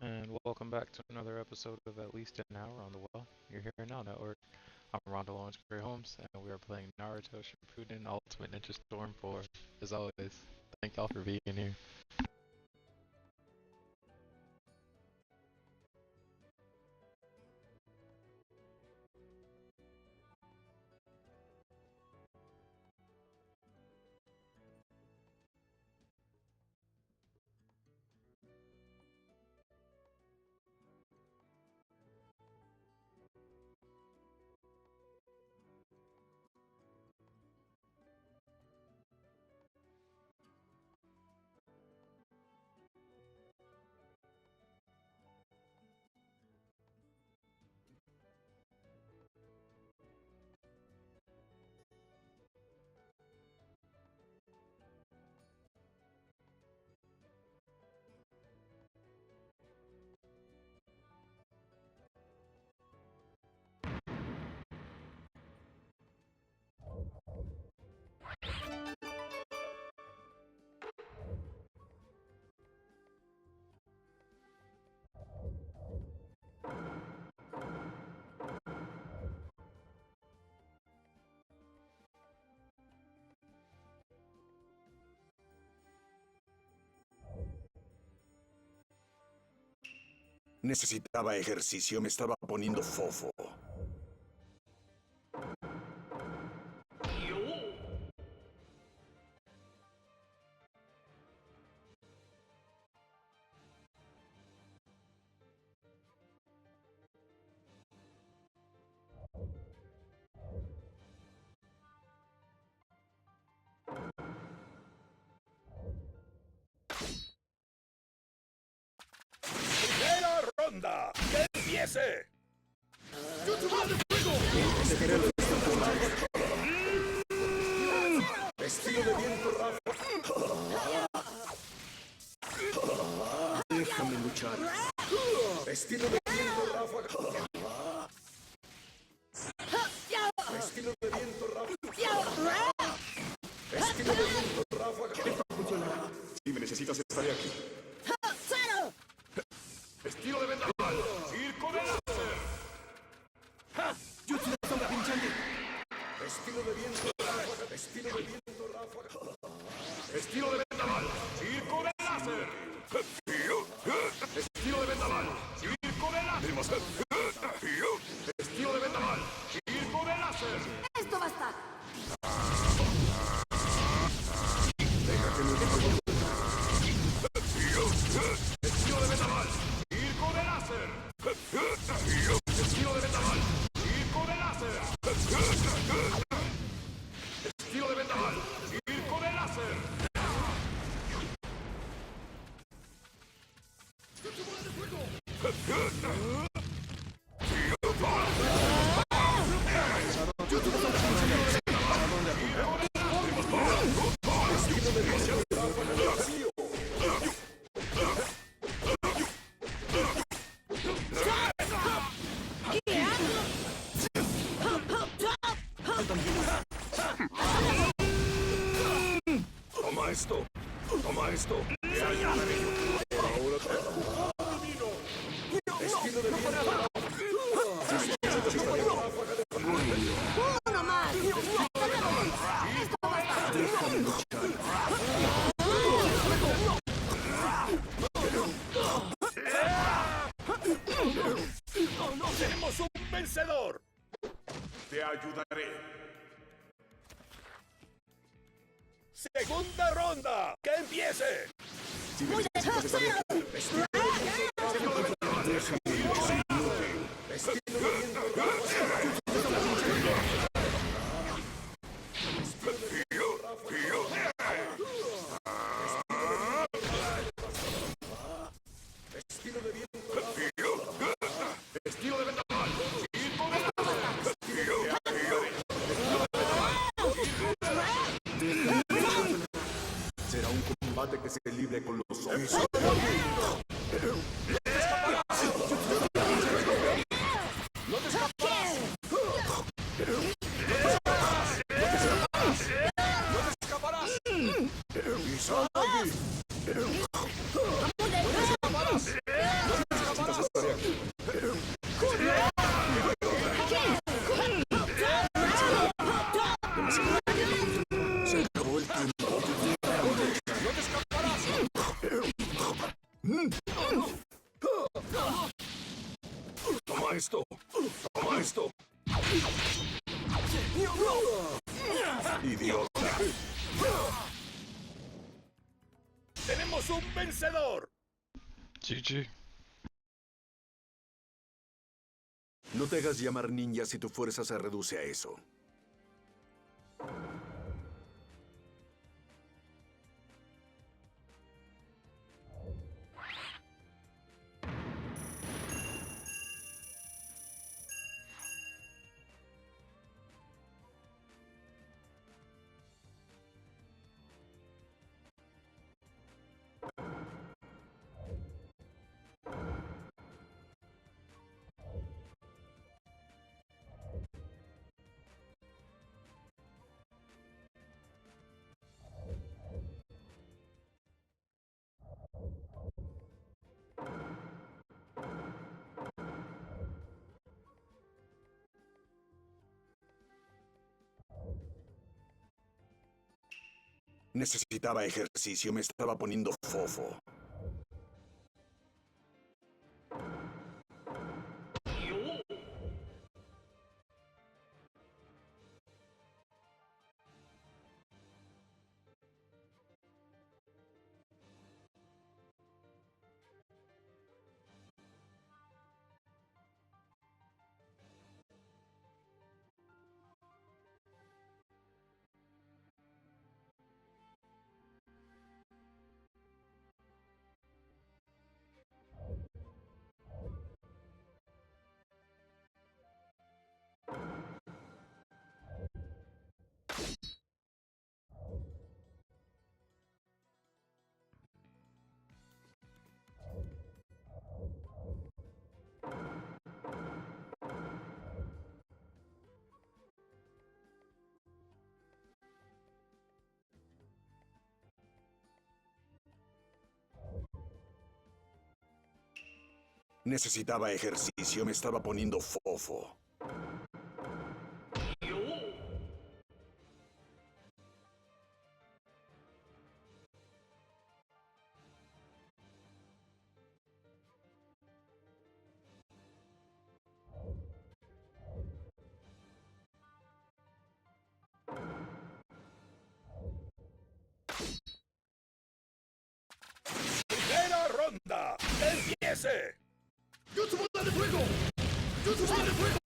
and welcome back to another episode of At Least an Hour on the Well. You're here now network. I'm Ronda Lawrence Gray Holmes, and we are playing Naruto Shippuden Ultimate Ninja Storm 4. As always, thank y'all for being here. Necesitaba ejercicio, me estaba poniendo fofo. ¡Primera ronda! ¡Que empiece! Estilo de viento ráfaga. Déjame luchar. Estilo de viento ráfaga. Estilo de viento ráfaga. Estilo de viento ráfaga. Esto funcionará. Si me necesitas, estaré aquí. Estilo de vendaval. Circo de láser. Jutsu de sombra pinchante. Estilo de viento ráfaga. Estilo de viento ráfaga. Estilo de vendaval. Circo de láser. Estilo de vendaval. Circo de láser. Estilo de vendaval. Circo de láser. ¡Esto basta! Deja que me deje. Estilo de vendaval. Circo de láser. Estilo de vendaval. Circo de láser. Estilo de vendaval. Circo de láser. Toma esto. Toma esto. Ahora estilo de viento. ¡Uno más! ¡Esto basta! Déjame luchar. ¡Tenemos un vencedor! Te ayudaré. ¡Segunda ronda! ¡Que empiece! Si me necesitas, estaré aquí. Estilo de viento. Estilo de viento. Estilo de viento. Estilo de vendaval. Será un combate que se libre con los ojos. ¡No te escaparás! ¡No te escaparás! ¡Isagi! ¡No te escaparás! ¡No te escaparás! ¡Idiota! ¡Tenemos un vencedor! GG. No te hagas llamar ninja si tu fuerza se reduce a eso. Necesitaba ejercicio, me estaba poniendo fofo. Necesitaba ejercicio, me estaba poniendo fofo. ¡Primera ronda! ¡Que empiece! ¡Jutsu bola de fuego! ¡Jutsu bola de fuego!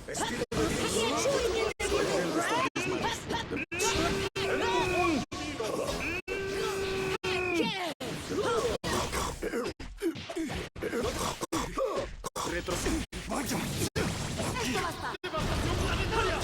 Estilo retrocede. ¡Vaya! ¡Esto basta! ¡Devastación planetaria!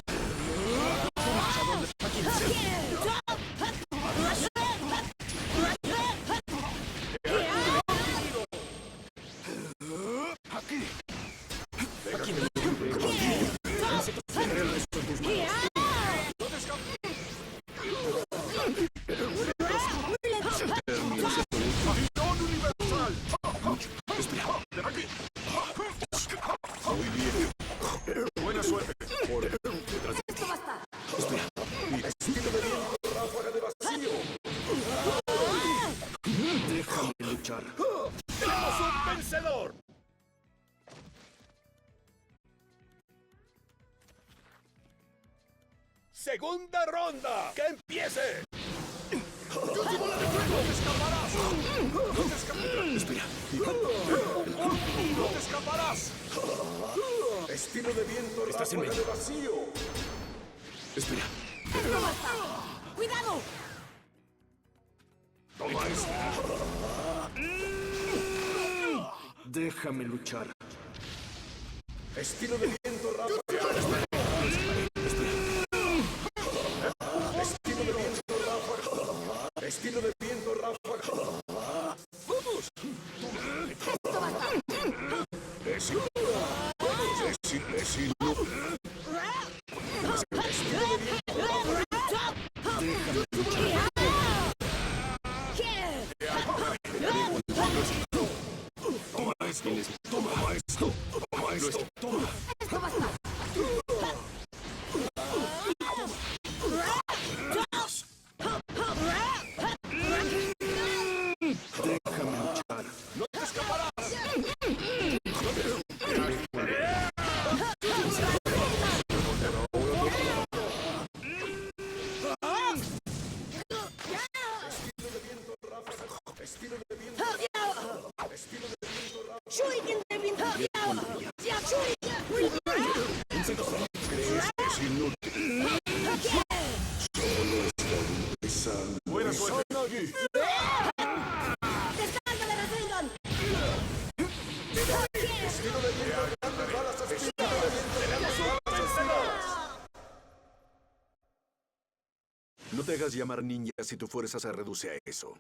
Muy bien. Buena suerte. Por detrás de ¡Esto basta! estilo de viento, ráfaga de vacío. Déjame luchar. ¡Tenemos un vencedor! ¡Segunda ronda! ¡Que empiece! ¡Jutsu bola de fuego! ¡No te escaparás! ¡No te escaparás! Espera. ¡No te escaparás! Estilo de viento, ráfaga de vacío. Espera. ¡Esto basta! ¡Cuidado! Toma esto. Déjame luchar. Estilo de viento, ráfaga de vacío. Estilo de viento, ráfaga. Estilo de viento, ráfaga. ¡Vamos! ¡Esto basta! Estilo de viento, toma esto. Toma esto. Toma esto. Toma. ¡Esto basta! Déjame luchar. ¡No te escaparás! No te hagas llamar ninja si tu fuerza se reduce a eso.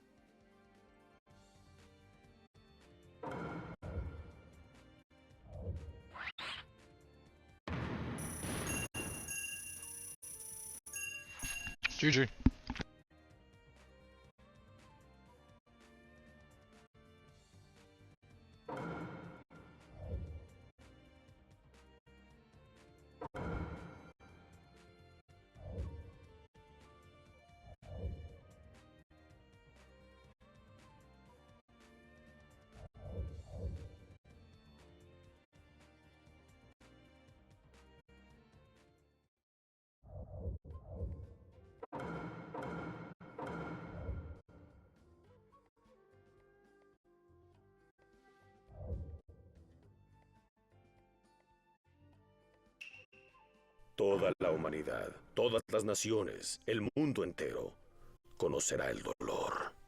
GG. Toda la humanidad, todas las naciones, el mundo entero, conocerá el dolor.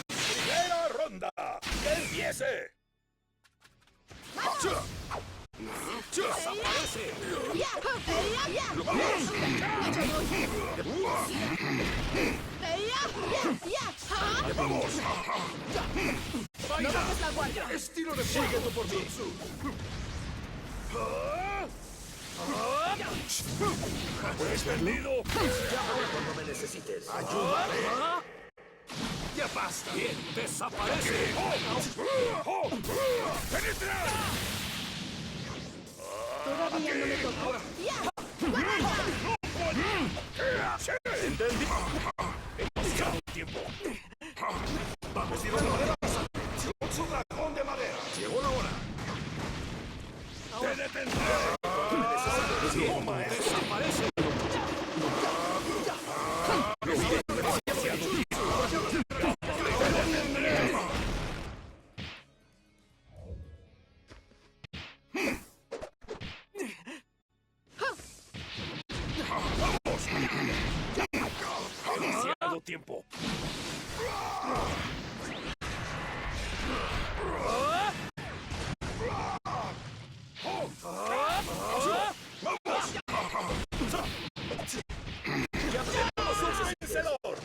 ¡Primera ronda! ¡Que empiece! ¡Desaparece! ¡Vamos! No bajes la guardia. ¡Estilo de fuego por mí! ¿Puedes verlo? Llámame cuando me necesites. ¡Ayúdame! ¡Ya basta! ¡Bien! ¡Desaparece! ¡Penetra! Todavía no me tocó. ¿Entendí? ¡Demasiado tiempo! ¡Vamos, tiro de madera! ¡Su dragón de madera! ¡Llegó la hora! ¡Te detendré! ¡Toma! ¡Desaparece! ¡Demasiado tiempo! ¡Ya tenemos un vencedor!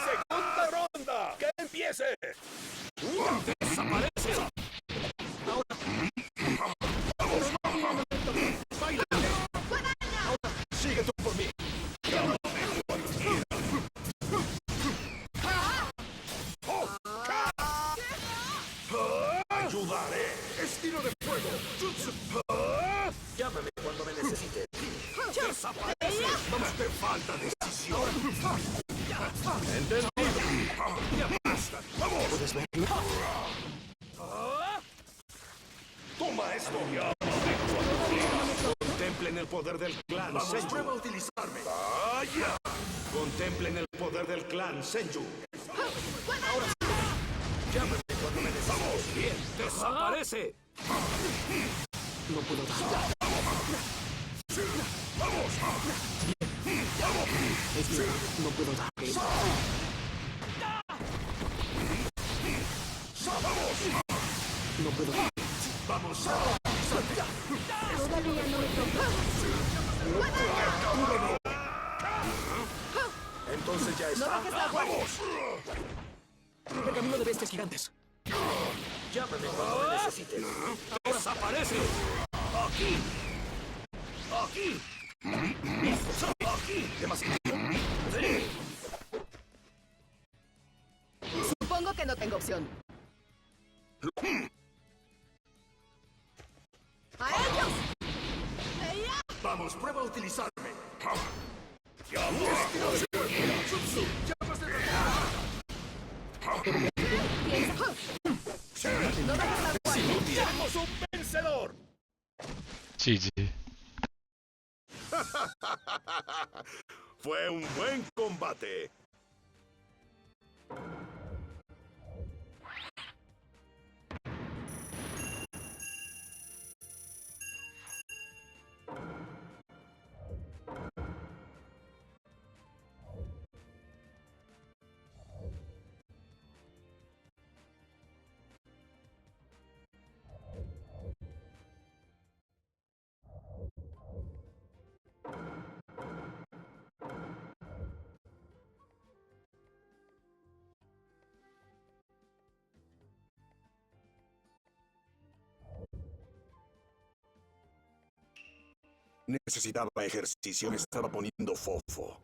¡Segunda ronda! ¡Que empiece! ¡Desaparece! ¡Baila! ¡Sigue tú por mí! ¡Ayudaré! ¡Estilo de fuego! ¡Jutsu! Llámame cuando me necesites. ¡Desaparece! ¡Vamos, te falta decisión! ¡Entendido! ¡Ya basta! ¡Vamos! ¿Puedes verlo? ¡Toma esto! Contemplen el poder del clan Senju. Prueba a utilizarme. ¡Vaya! Contemplen el poder del clan Senju. Ahora sí. Llámame cuando me necesites. ¡Bien! ¡Desaparece! No puedo dar. ¡Vamos! ¡Vamos! Es bien, no puedo dar. ¡Vamos! No puedo dar. ¡Vamos! Todavía no me tocó. Entonces ya está. No bajes la guardia. ¡Vamos! Pergamino de bestias gigantes. Llámame cuando me necesites. ¡Desaparece! ¡Aquí! ¡Aquí! ¡Aquí! ¡Demasiado! ¡Sí! Supongo que no tengo opción. ¡A ellos! ¡Vamos, prueba a utilizarme! ¡Estilo de fuego! ¡Jutsu! ¡Llamas de dragón! No bajes la guardia. un vencedor! GG. Fue un buen combate. Necesitaba ejercicio, me estaba poniendo fofo.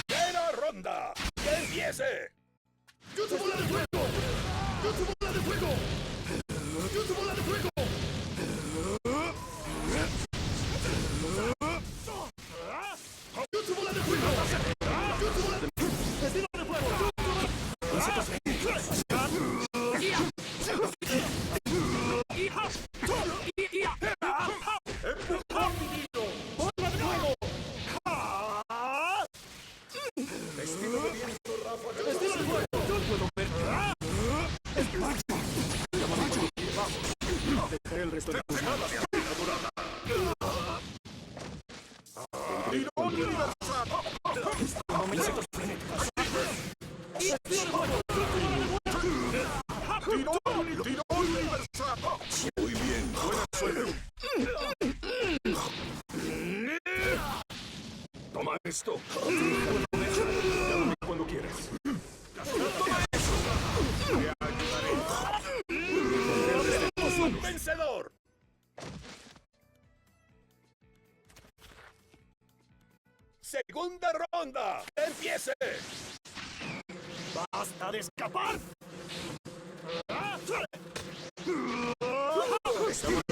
¡Primera ronda! ¡Que empiece! ¡Jutsu bola de fuego! ¡Jutsu bola de fuego! ¡Jutsu bola de fuego! ¡Jutsu bola de fuego! ¡Jutsu bola de fuego! ¡Estilo de fuego! ¡Empujón divino! ¡Bola de fuego! ¡Estilo de viento, ráfaga! ¡Estilo de fuego! ¡No puedo ver! Dejaré el resto de tu vida. ¡Tirón universal! ¡Momentos frenéticos! ¡Estilo de fuego! ¡Tirón universal! Muy bien, buena suerte. Toma esto. Llámame cuando quieras. Toma eso. Te ayudaré. ¡Un vencedor! ¡Segunda ronda! ¡Empiece! ¡Basta de escapar! ¡Estilo de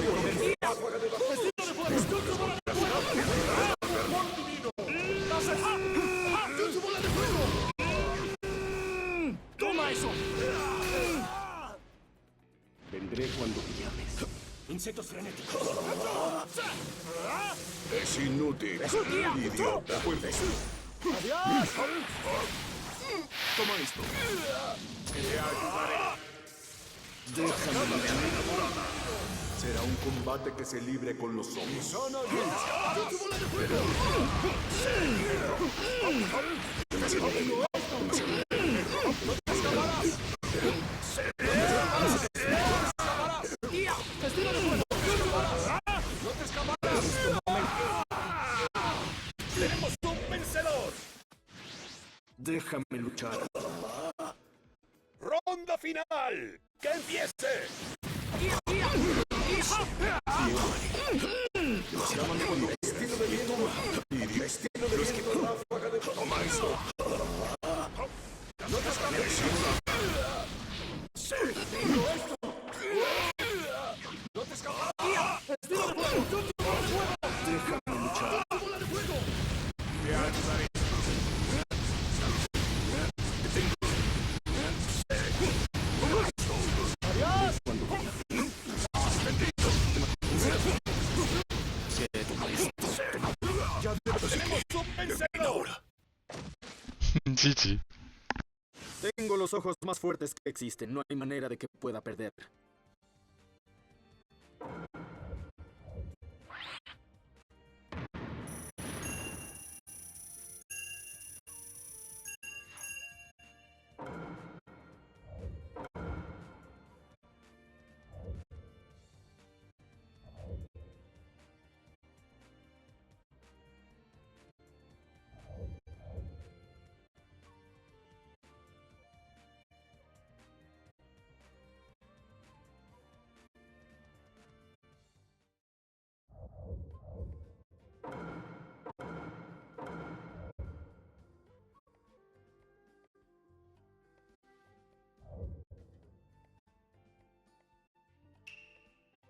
fuego! ¡Estilo de fuego! ¡Jutsu bola de fuego! ¡Toma eso! Vendré cuando me llames. Insectos frenéticos. Es inútil. Idiota. ¡Adiós! Toma esto. Te ayudaré. Déjame. Será un combate que se libre con los zombies. ¡Jutsu bola de fuego! ¡No te escaparás! ¡Estilo de fuego! ¡No te escaparás! ¡Tenemos un vencedor! Déjame luchar. ¡Ronda final! ¡Que empiece! Llámame cuando estilo de viento. Estilo de viento, ráfaga de... Toma esto. No te escapes. Sí, digo esto. No te escapas. Estilo de fuego. Déjame luchar. Bola de fuego. Te ayudaré. Adiós. Ya tenemos un vencedor. GG. Tengo los ojos más fuertes que existen. No hay manera de que pueda perder.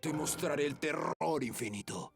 Te mostraré el terror infinito.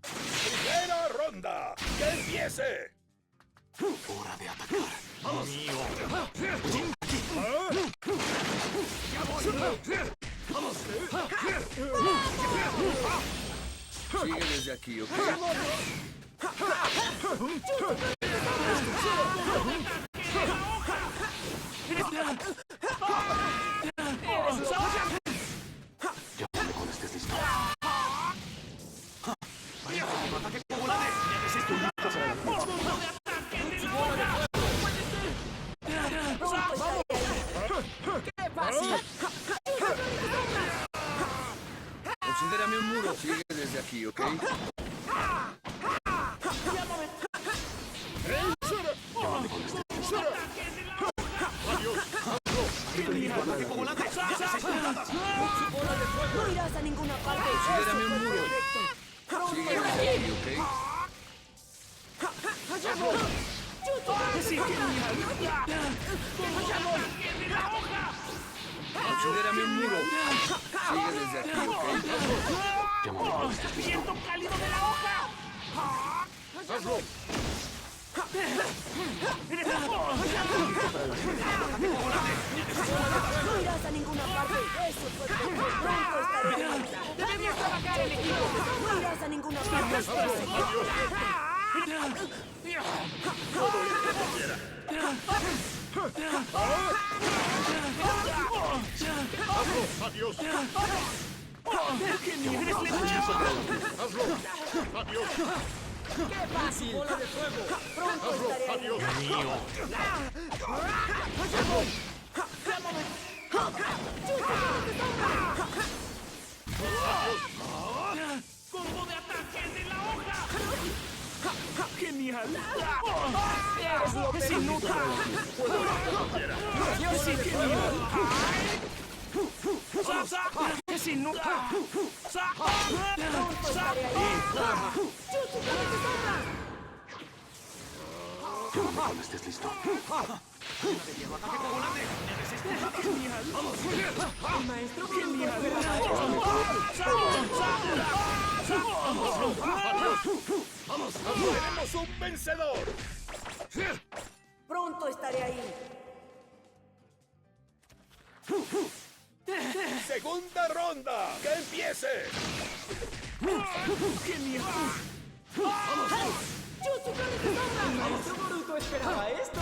¡Primera ronda! ¡Que empiece! Hora de atacar. ¡Vamos! Sigue desde aquí, ¿ok? Llámame cuando estés listo. ¡Ataque con volante! ¡Necesito un dato! ¡Qué fácil! Considérame un muro. Sigue desde aquí, ¿ok? Llámame cuando estés listo. ¡Ataque con volante! ¡Necesito un dato! No irás a ninguna parte. Considérame un muro. Pronto Sigue desde estaré aquí, ahí. ¿ok? Considérame un muro. Sigue desde aquí, ¿ok? Llámame cuando estés listo. ¡Hazlo! No irás a ninguna parte. Eso fue todo. Pronto estaré ahí. Debemos trabajar en equipo. No irás a ninguna parte. Eso fue ¡Adiós! ¡Qué fácil! ¡Bola de fuego! Pronto estaré ahí. ¡Combo de ataque de la hoja! ¡Genial! ¡Eres lo peor! ¡Sin nota! ¡Sí, genial! ¡Sin nota! Pronto estaré ahí. Llámame cuando estés listo. ¡Ataque con volante! ¡Necesito un dato! ¡Genial! El maestro genial. ¡Tenemos un vencedor! Pronto estaré ahí. ¡Segunda ronda! ¡Que empiece! ¡Genial! ¡Jutsu planes de sombra! El maestro Naruto esperaba esto.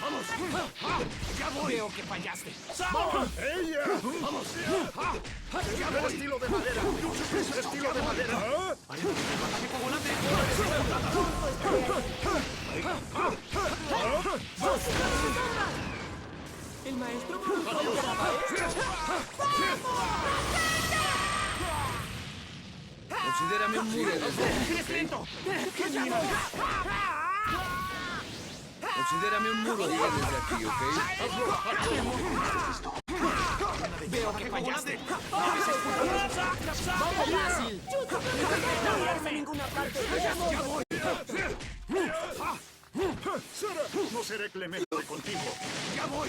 ¡Vamos! ¡Ya voy! Veo que fallaste. ¡Ella! ¡Vamos! ¡El estilo de madera! ¡Estilo de madera! El maestro... Considérame un muro desde aquí, ¿ok? Considérame un muro desde aquí, ¿ok? Veo que fallaste. ¡Fácil! ¡No irás a ninguna parte! ¡Ya voy! No seré clemente contigo. ¡Ya voy!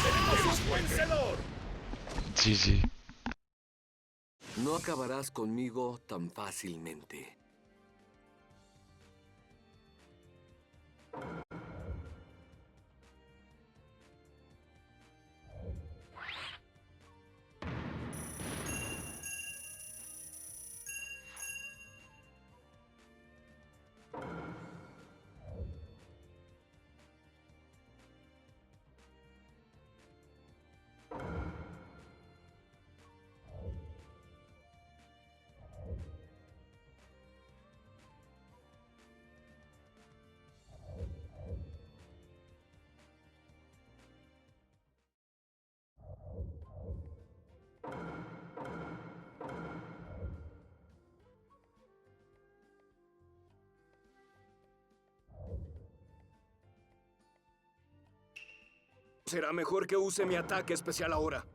¡Tenemos un vencedor! GG. No acabarás conmigo tan fácilmente. Será mejor que use mi ataque especial ahora.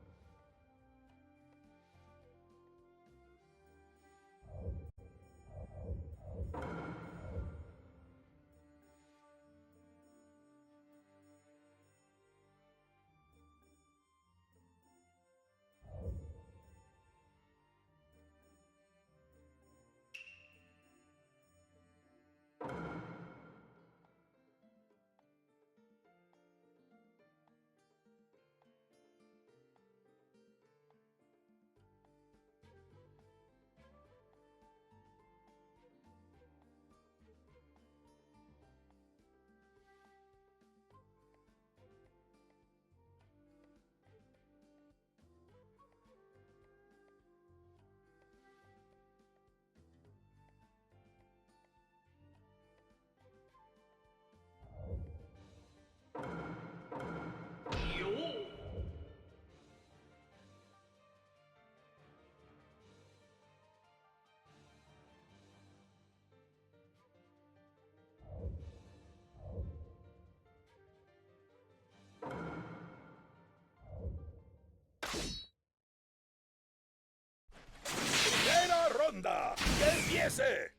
¡Primera ronda! ¡Que empiece!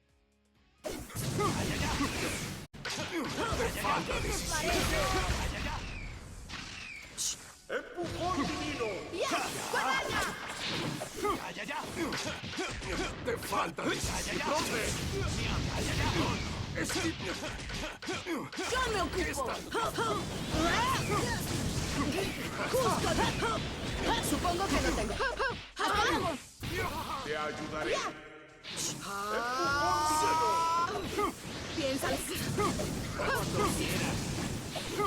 ¡Empujón divino! ¡Te falta disciplina! ¡Yo me ocupo! ¡Justo! Supongo que no tengo. ¡Hasta luego! ¡Te ayudaré! Piénsalo.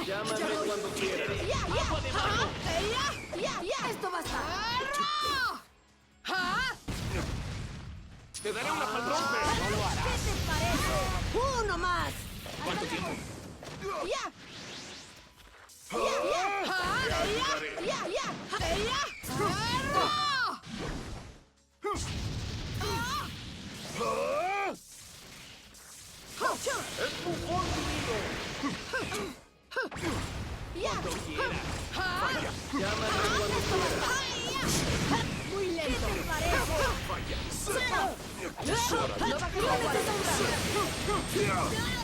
Llámame cuando quieras. ¡Ya! ¡Esto va a estar! ¡Te daré una palrompe! ¿Qué te parece? ¡Uno más! ¿Cuánto tiempo? ¡Ya! ¡Empujón divino! Muy lento. ¿Qué te parece? ¡Cero! ¡No va a quedar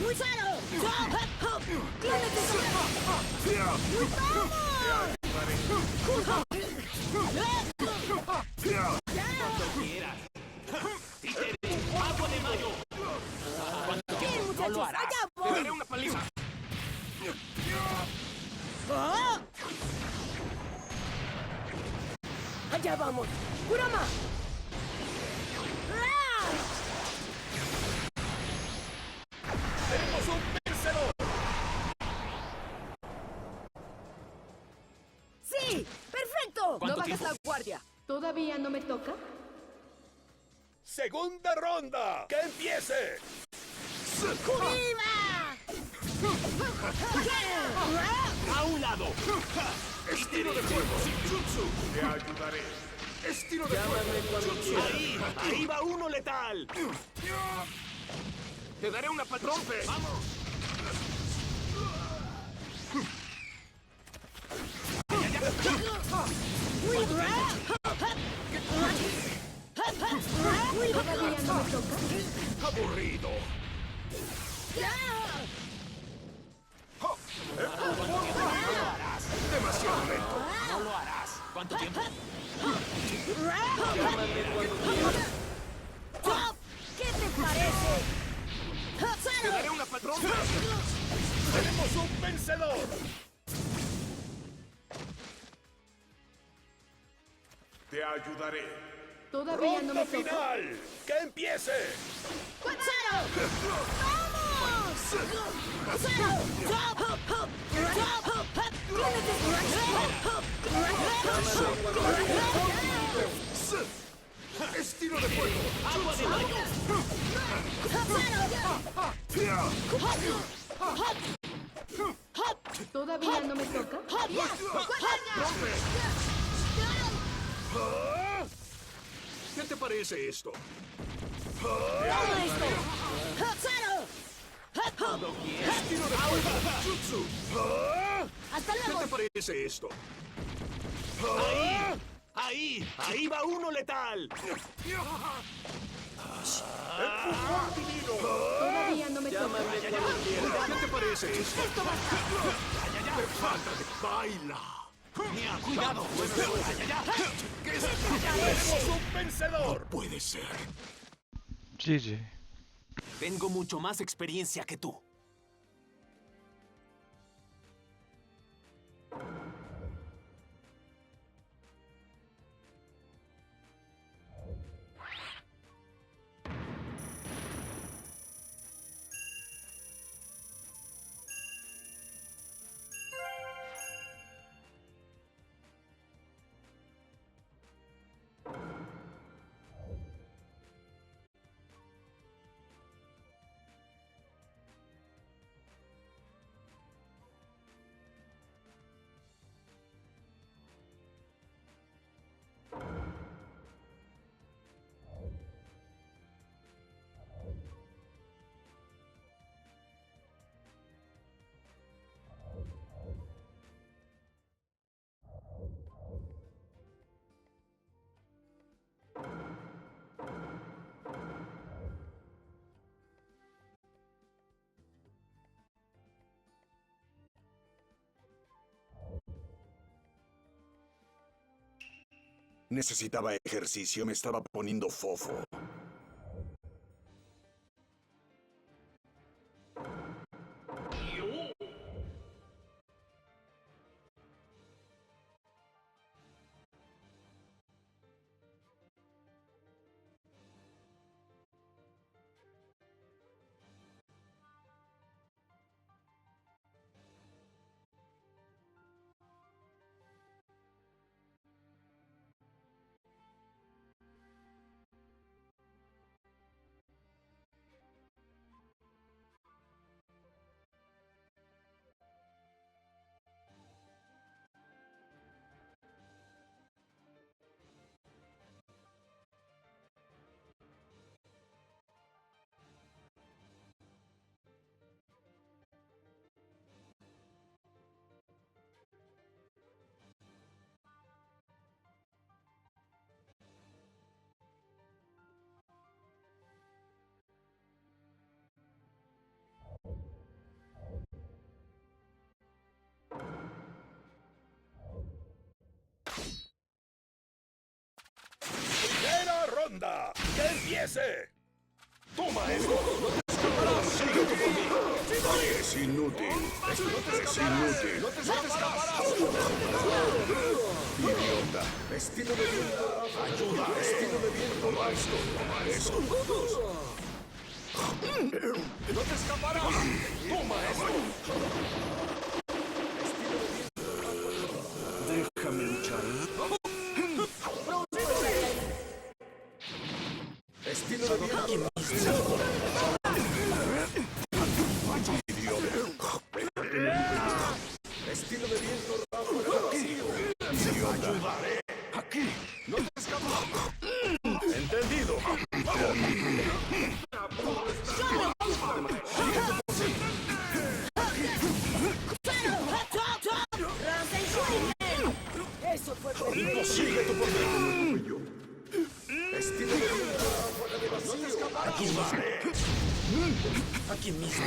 ¡Muy cero! ¡Clónate sombra! ¡Muy ¡Bien, muchachos! ¡Allá ¡Te voy! daré una paliza! ¡Allá vamos! ¡Kurama! ¡Tenemos un vencedor! No bajes la guardia. ¿Todavía no me toca? Segunda ronda. ¡Que empiece! ¡A un lado! Estilo de fuego. Jutsu. Te ayudaré. Estilo de fuego. Jutsu. ¡Ahí! ¡Ahí va uno letal! Te daré una rompe. ¡Vamos! ¿Todavía no me toca? Aburrido. Demasiado lento. No lo harás. ¿Cuánto tiempo? ¿Qué te parece? Te daré una rompe. Tenemos un vencedor. Te ayudaré. ¿Todavía no ¡Ronda me toca? final! ¡Que empiece! ¡Estilo de fuego! ¡Agua de baño! ¿Todavía no me toca? ¡Rompe! ¿Qué te parece esto? ¡Estilo de fuego! ¡Jutsu! ¡Hasta ¿Qué luego! te parece esto? ¡Ahí! ¡Ahí! ¡Ahí va uno letal! ¡Empujón divino! ¿Todavía no me toca? ¿Qué te parece esto? ¡Me falta de baila! ¡Mía, cuidado! ¿Qué es esto? ¡Tenemos un vencedor! ¡Puede ser! GG. Tengo mucho más experiencia que tú. Necesitaba ejercicio, me estaba poniendo fofo. ¡Primera ronda! ¡Que empiece! ¡Toma esto! ¡No te escaparás! ¡Sigue tú conmigo! ¡Es inútil! ¡Es inútil! ¡No te escaparás! ¡Idiota! ¡Estilo de viento! ¡Ayuda! ¡Estilo de viento! ¡Toma esto! ¡Toma esto! ¡No te escaparás! ¡Toma esto! ¡Estilo de viento! ¡Déjame luchar! perfecto. Sigue tu por mí. Estilo de viento ráfaga de vacío. No te escaparás. Aquí mismo.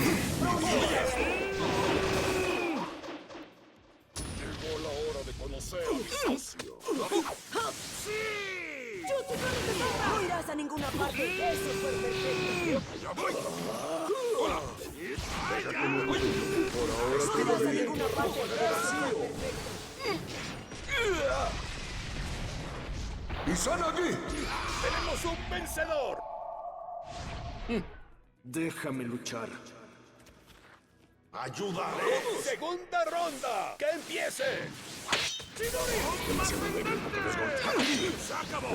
Llegó la hora de conocer a mi socio. No irás a ninguna parte. Eso fue perfecto. ¡Ya voy! ¡Hola! No irás a ninguna parte. Eso fue perfecto. ¡Y son aquí! ¡Tenemos un vencedor! Déjame luchar. ¡Ayudaré! ¡Segunda ronda! ¡Que empiece! ¡Se acabó!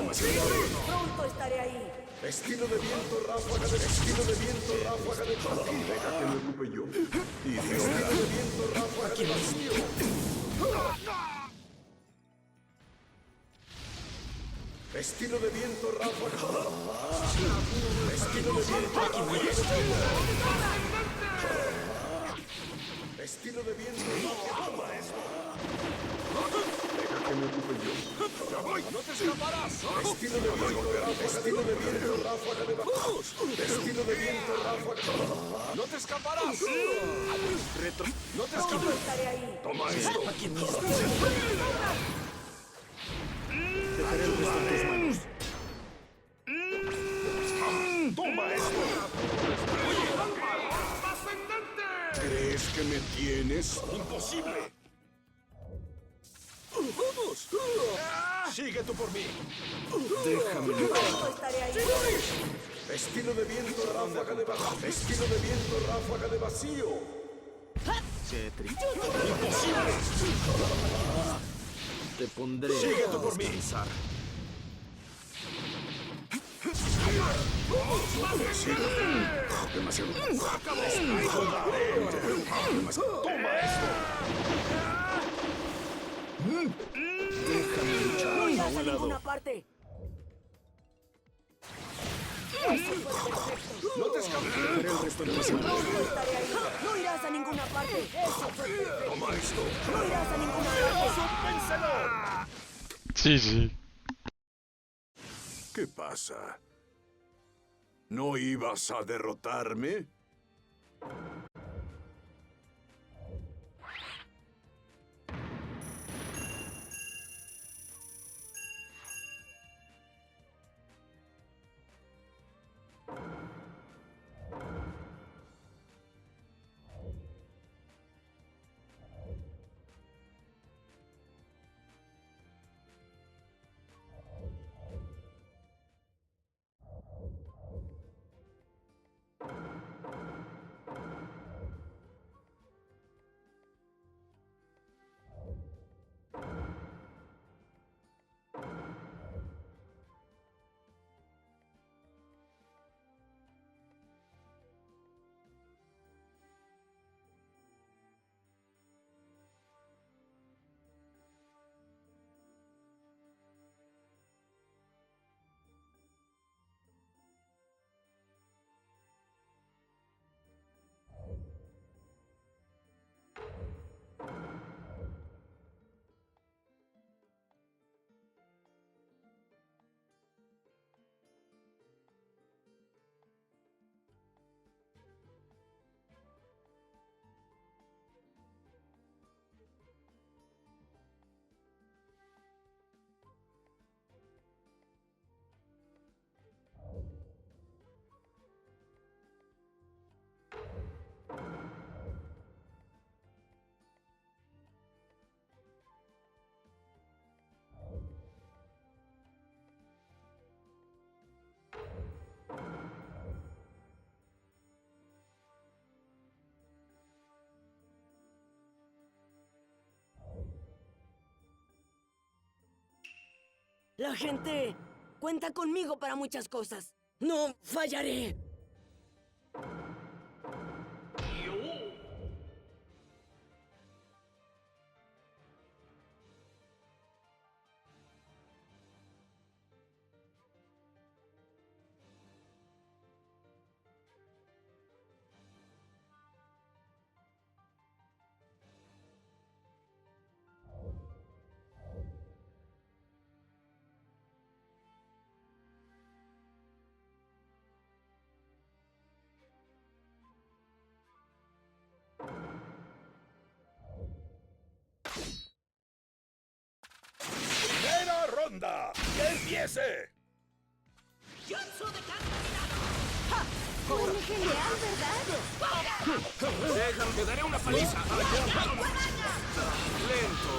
Pronto estaré ahí. Estilo de viento ráfaga de estilo de viento ráfaga de vacío. Deja que me ocupe yo. Estilo de viento ráfaga de vacío. Estilo de viento ráfaga. Estilo de viento ráfaga. Estilo de viento ráfaga. Deja que me ocupe yo. ¡Ya voy! ¡No te escaparás! Estilo de viento ráfaga. Estilo de viento ráfaga de vacío. Estilo de viento ráfaga. ¡No te escaparás! Retro. ¡No te Pronto escaparás! estaré ahí. ¡Toma esto! Aquí mismo. Dejaré el resto en tus manos. ¡Toma esto! ¿Crees que me tienes? ¡Imposible! ¡Vamos! ¡Sigue tú por mí! Déjame luchar. Pronto estaré ahí. Estilo de viento ráfaga de vacío. Estilo de viento ráfaga de vacío. Cetri. ¡Imposible! Te pondré Sigue a tú por mí. descansar. Demasiado. ¡Toma esto! Déjame luchar. No A irás a un lado. ninguna parte. Eso fue perfecto. ¡No te escapes! Dejaré el resto en tus manos. Pronto estaré ahí. No irás a ninguna parte. Eso fue perfecto. ¡Toma esto! No irás a ninguna parte. GG. ¿Qué pasa? ¿No ibas a derrotarme? La gente cuenta conmigo para muchas cosas. No fallaré. ronda! ¡Que empiece! Huele genial, ¿verdad? Déjame, te daré una paliza. Lento.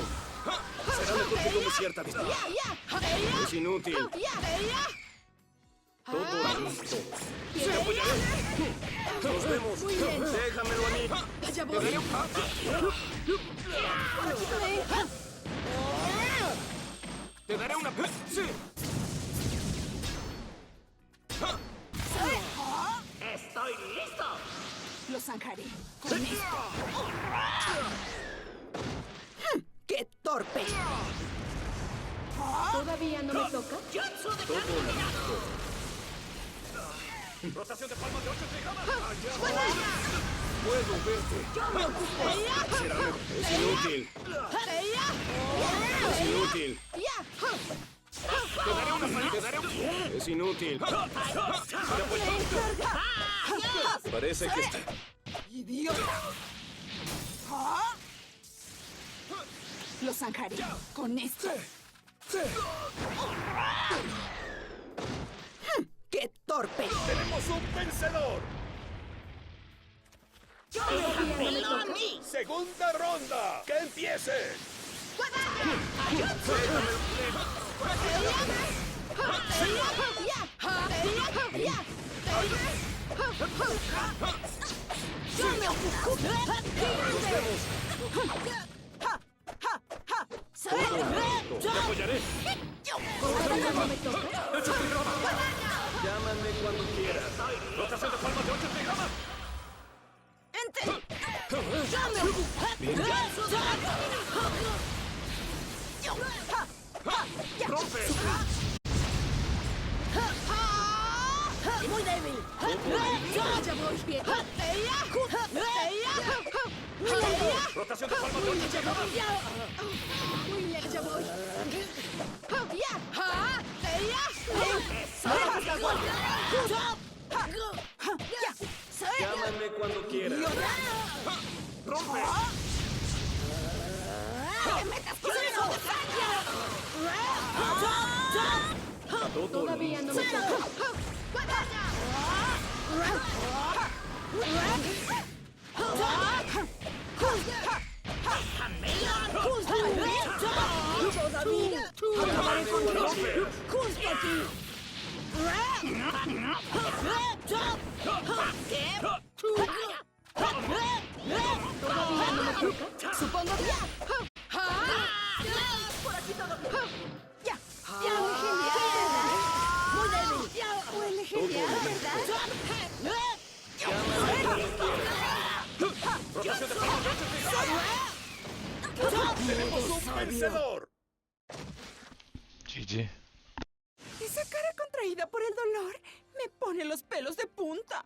Será mejor que tome cierta distancia. Es inútil. Todo listo. ¡Se apoyaré! ¡Nos vemos! ¡Déjamelo a mí! ¡Te daré un... ¡Te daré una... ¡Sí! ¡Estoy listo! Lo zanjaré con esto. ¡Qué torpe! ¿Todavía no me toca? Rotación de palmas de 8 trigramas. Puedo verte. Será mejor. Es inútil. Es inútil. Te daré una paliza. Te daré un... Es inútil. Parece que está... ¡Idiota! Lo zanjaré con esto. ¡Qué torpe! ¡Tenemos un vencedor! ¿Todavía no me toca? ¡Segunda ronda! ¡Que empiece! ¡Te apoyaré! ¿Todavía no me toca? Llámame cuando quieras. Rotación de palmas de 8 trigramas. ¡Rompe! ¡Muy débil! ¡Ya voy bien! Rotación de palmas de 8 trigramas. ¡Muy bien, ya voy! Llámame cuando quieras. ¡Rompe! ¿Todavía no me toca? ¡Acabaré contigo! ¡Justo aquí! ¿Todavía no me toca? Supongo que... Por aquí todo bien. ¡Ya! Huele genial, ¿verdad? ¡Muy débil! Huele genial, ¿verdad? Rotación de palmas de 8 trigramas. ¡Tenemos un vencedor! GG. Esa cara contraída por el dolor me pone los pelos de punta.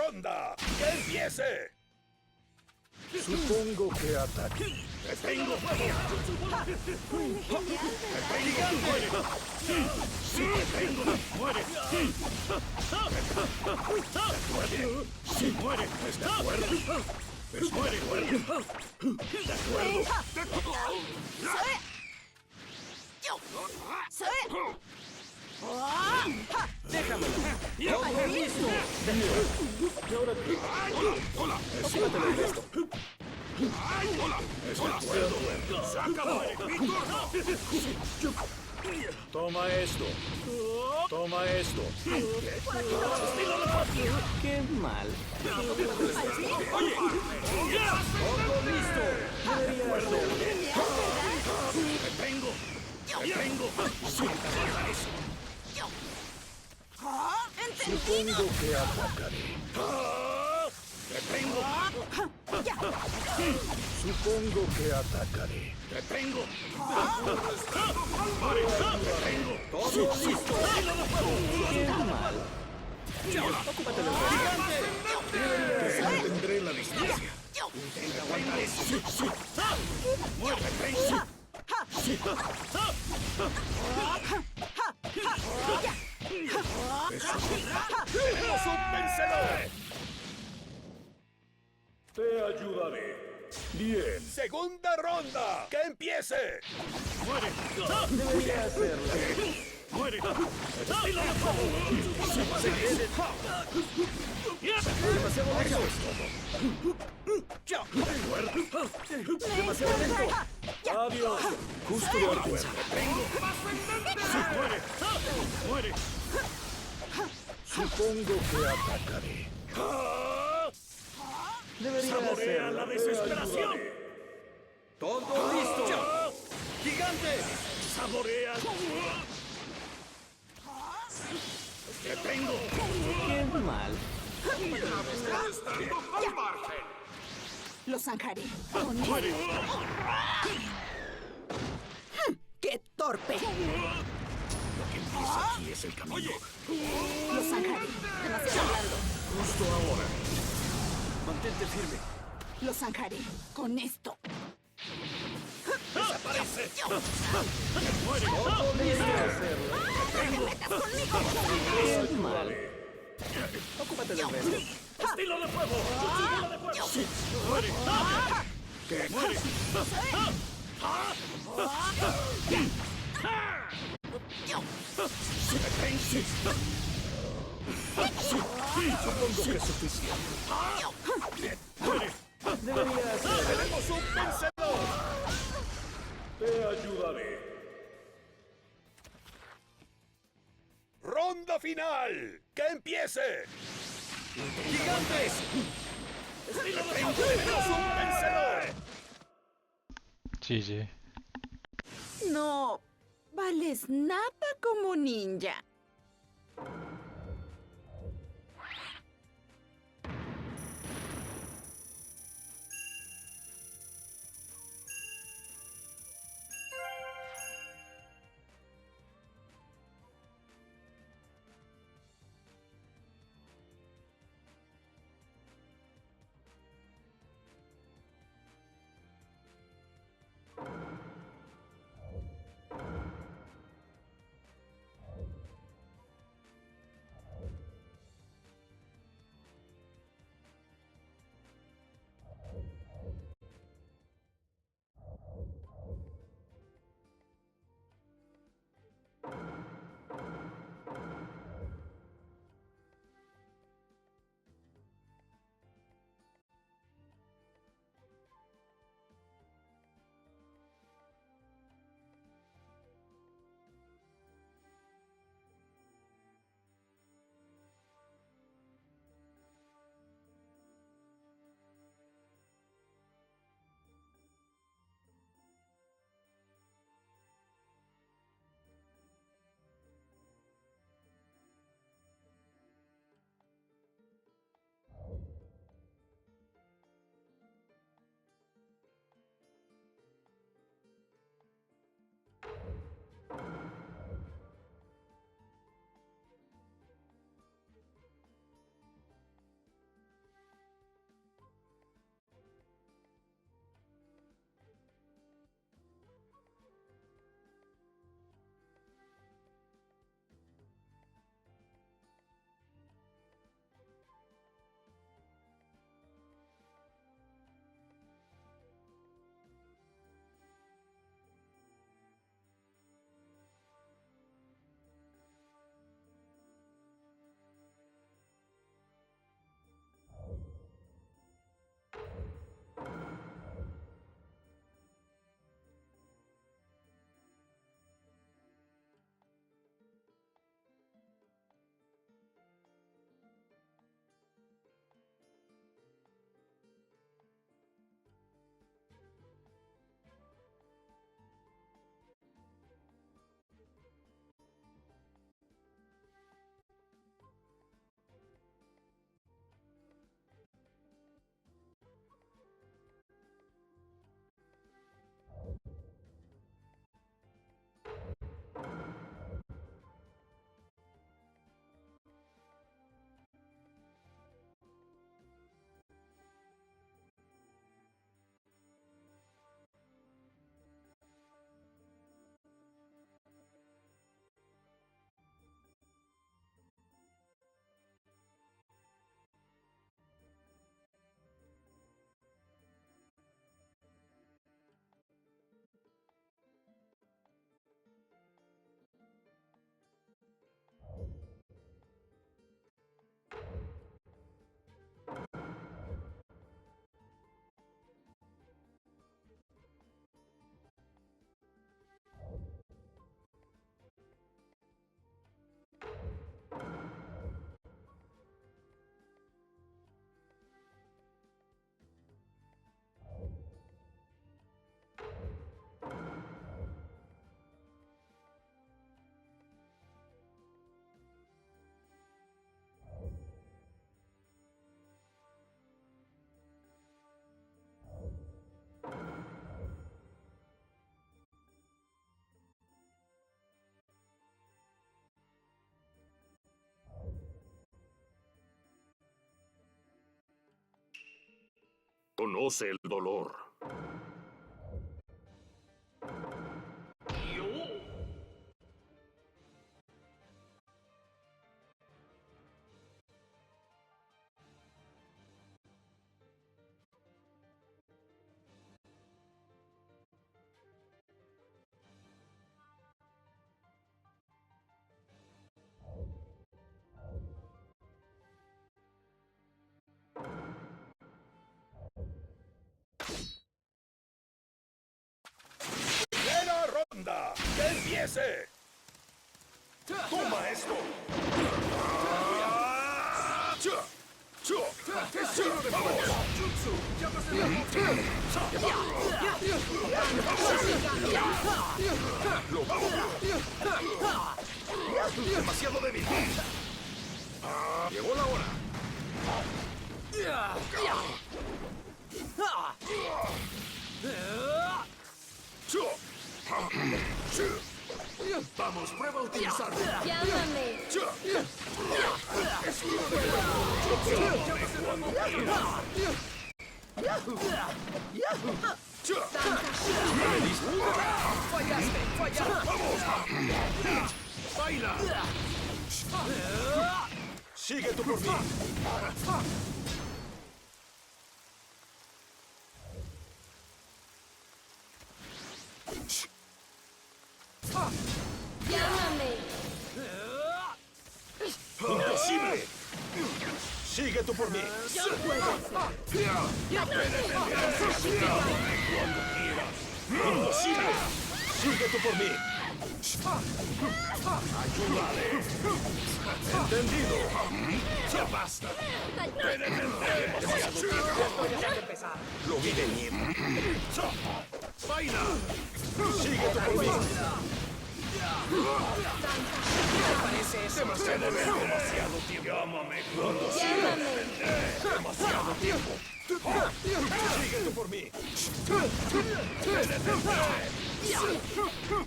ronda! ¡Que empiece! Supongo que ataque. ¡Te tengo! ¡Sí, te tengo! ¡Muere! ¡Sí, muere! ¿Estás de acuerdo? Muere, muere. De acuerdo. Déjamelo. Ya. ¡Todo listo! ¿Y ahora qué? Hola, hola. Ocúpate del resto. Hola, hola. Se acabó. Mi turno. Toma esto. Toma esto. Qué mal. Oye, ya. Todo listo. Debería hacerlo. Te tengo. Te tengo. Supongo que atacaré. Te tengo. Supongo que atacaré. Te tengo. Todo listo. Qué mal. Ocúpate del resto. Te mantendré en la distancia. Intenta aguantar eso. Sí, sí. Muerte, tengo. ¡Tenemos un vencedor! Te ayudaré. Bien. ¡Segunda ronda! ¡Que empiece! ¡Muere! Debería hacerlo. ¡Muere! ¡Estilo de fuego! Demasiado lejos. Demasiado lento. Adiós. Justo lo que pensaba. ¡Muere! ¡Muere! Supongo que atacaré. Debería ¡Saborea hacerlo. la desesperación! Todo listo. ¡Gigante! ¡Saborea! ¡Te tengo! Qué mal. Lo zanjaré. ¡Muere! ¡Qué torpe! Aquí es el camino. Lo zanjaré. Demasiado largo. Justo ahora. Mantente firme. Lo zanjaré. Con esto. ¡Desaparece! ¡Muere! Debería hacerlo. Qué mal. Ocúpate del resto. ¡Estilo de fuego! ¡Estilo de fuego! Sí. ¡Muere! ¿Qué? ¡Muere! Supongo que es suficiente. ¡Muere! Debería hacerlo. ¡Tenemos un vencedor! Te ayudaré. ¡Ronda final! ¡Que empiece! ¡Gigantes! ¡Tenemos un vencedor! GG. No vales nada como ninja. conoce el dolor. ¡Primera ronda! ¡Que empiece! ¡Toma esto! ¡Estilo de fuego! ¡Jutsu! ¡Llámase la ¡demasiado débil! ¡Llegó la hora! Vamos, prueba a utilizarlo. Llámame. Estilo de ¡Fallaste! ¡Fallaste! ¡Vamos! ¡Baila! ¡Sigue tú por mí! Llámame. ¡Imposible! ¡Sigue tú por mí! ¡Imposible! ¡Sigue tú por mí! ¡Ayúdale! ¡Entendido! ¡Ya basta! ¡Lo vi venir! ¡Baila! ¡Sigue tú por mí! Parece eso. ¡Demasiado tiempo! ¡Llámame cuando Llámame. ¡Demasiado tiempo! ¡Sigue tú por mí!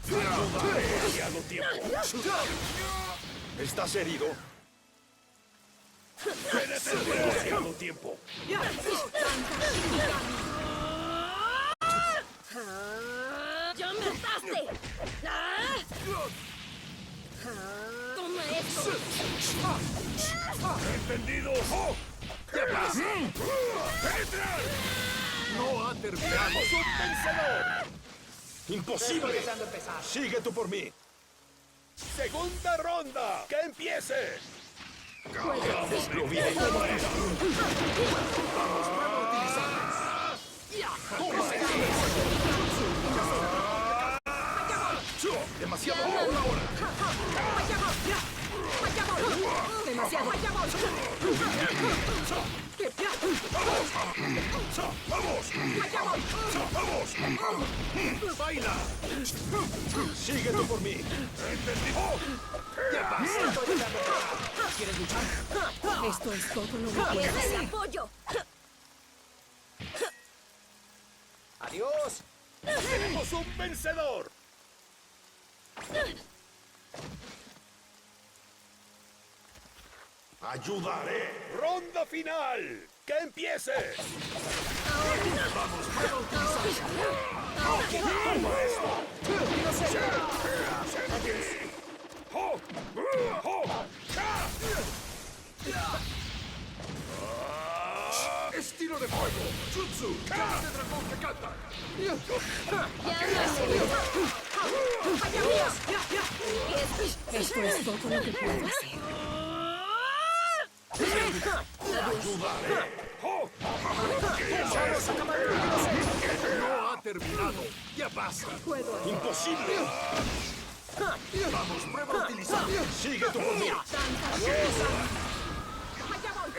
¡Demasiado tiempo! ¿Estás herido? ¡Demasiado tiempo! ¡Ya me hartaste! ¡Toma esto! ¿Entendido? ¿Qué pasa? ¡Penetrar! ¡No ha terminado! ¡Un vencedor! ¡Imposible! ¡Sigue tú por mí! ¡Segunda ronda! ¡Que empiece! ¡Lo vi de cómo es! ¡Vamos, prueba a utilizarlas! ¡Toma esto! ¡Demasiado ahora! Demasiado. ¡Vamos! ¡Vamos! ¡Baila! ¡Sigue tú por mí! ¿Entendido? ¿Qué pasa? ¿Quieres luchar? Esto es todo lo que puedo ¡Pierde el hacer. apoyo! ¡Adiós! ¡Tenemos un vencedor! ¡Ayudaré! ¡Ronda final! ¡Que empiece! ¡Vamos, prueba a utilizarla! ¡Toma esto! ¡Oh! ¡Oh! ¡Estilo de fuego! ¡Jutsu! ¡Caras de dragón que cantan! Esto es todo lo que puedo hacer. ¡Ayudaré! ¡Oh! ¡No ha terminado! ¡Ya basta! ¡Imposible! ¡Vamos, prueba a utilizar! ¡Sigue tú por mí!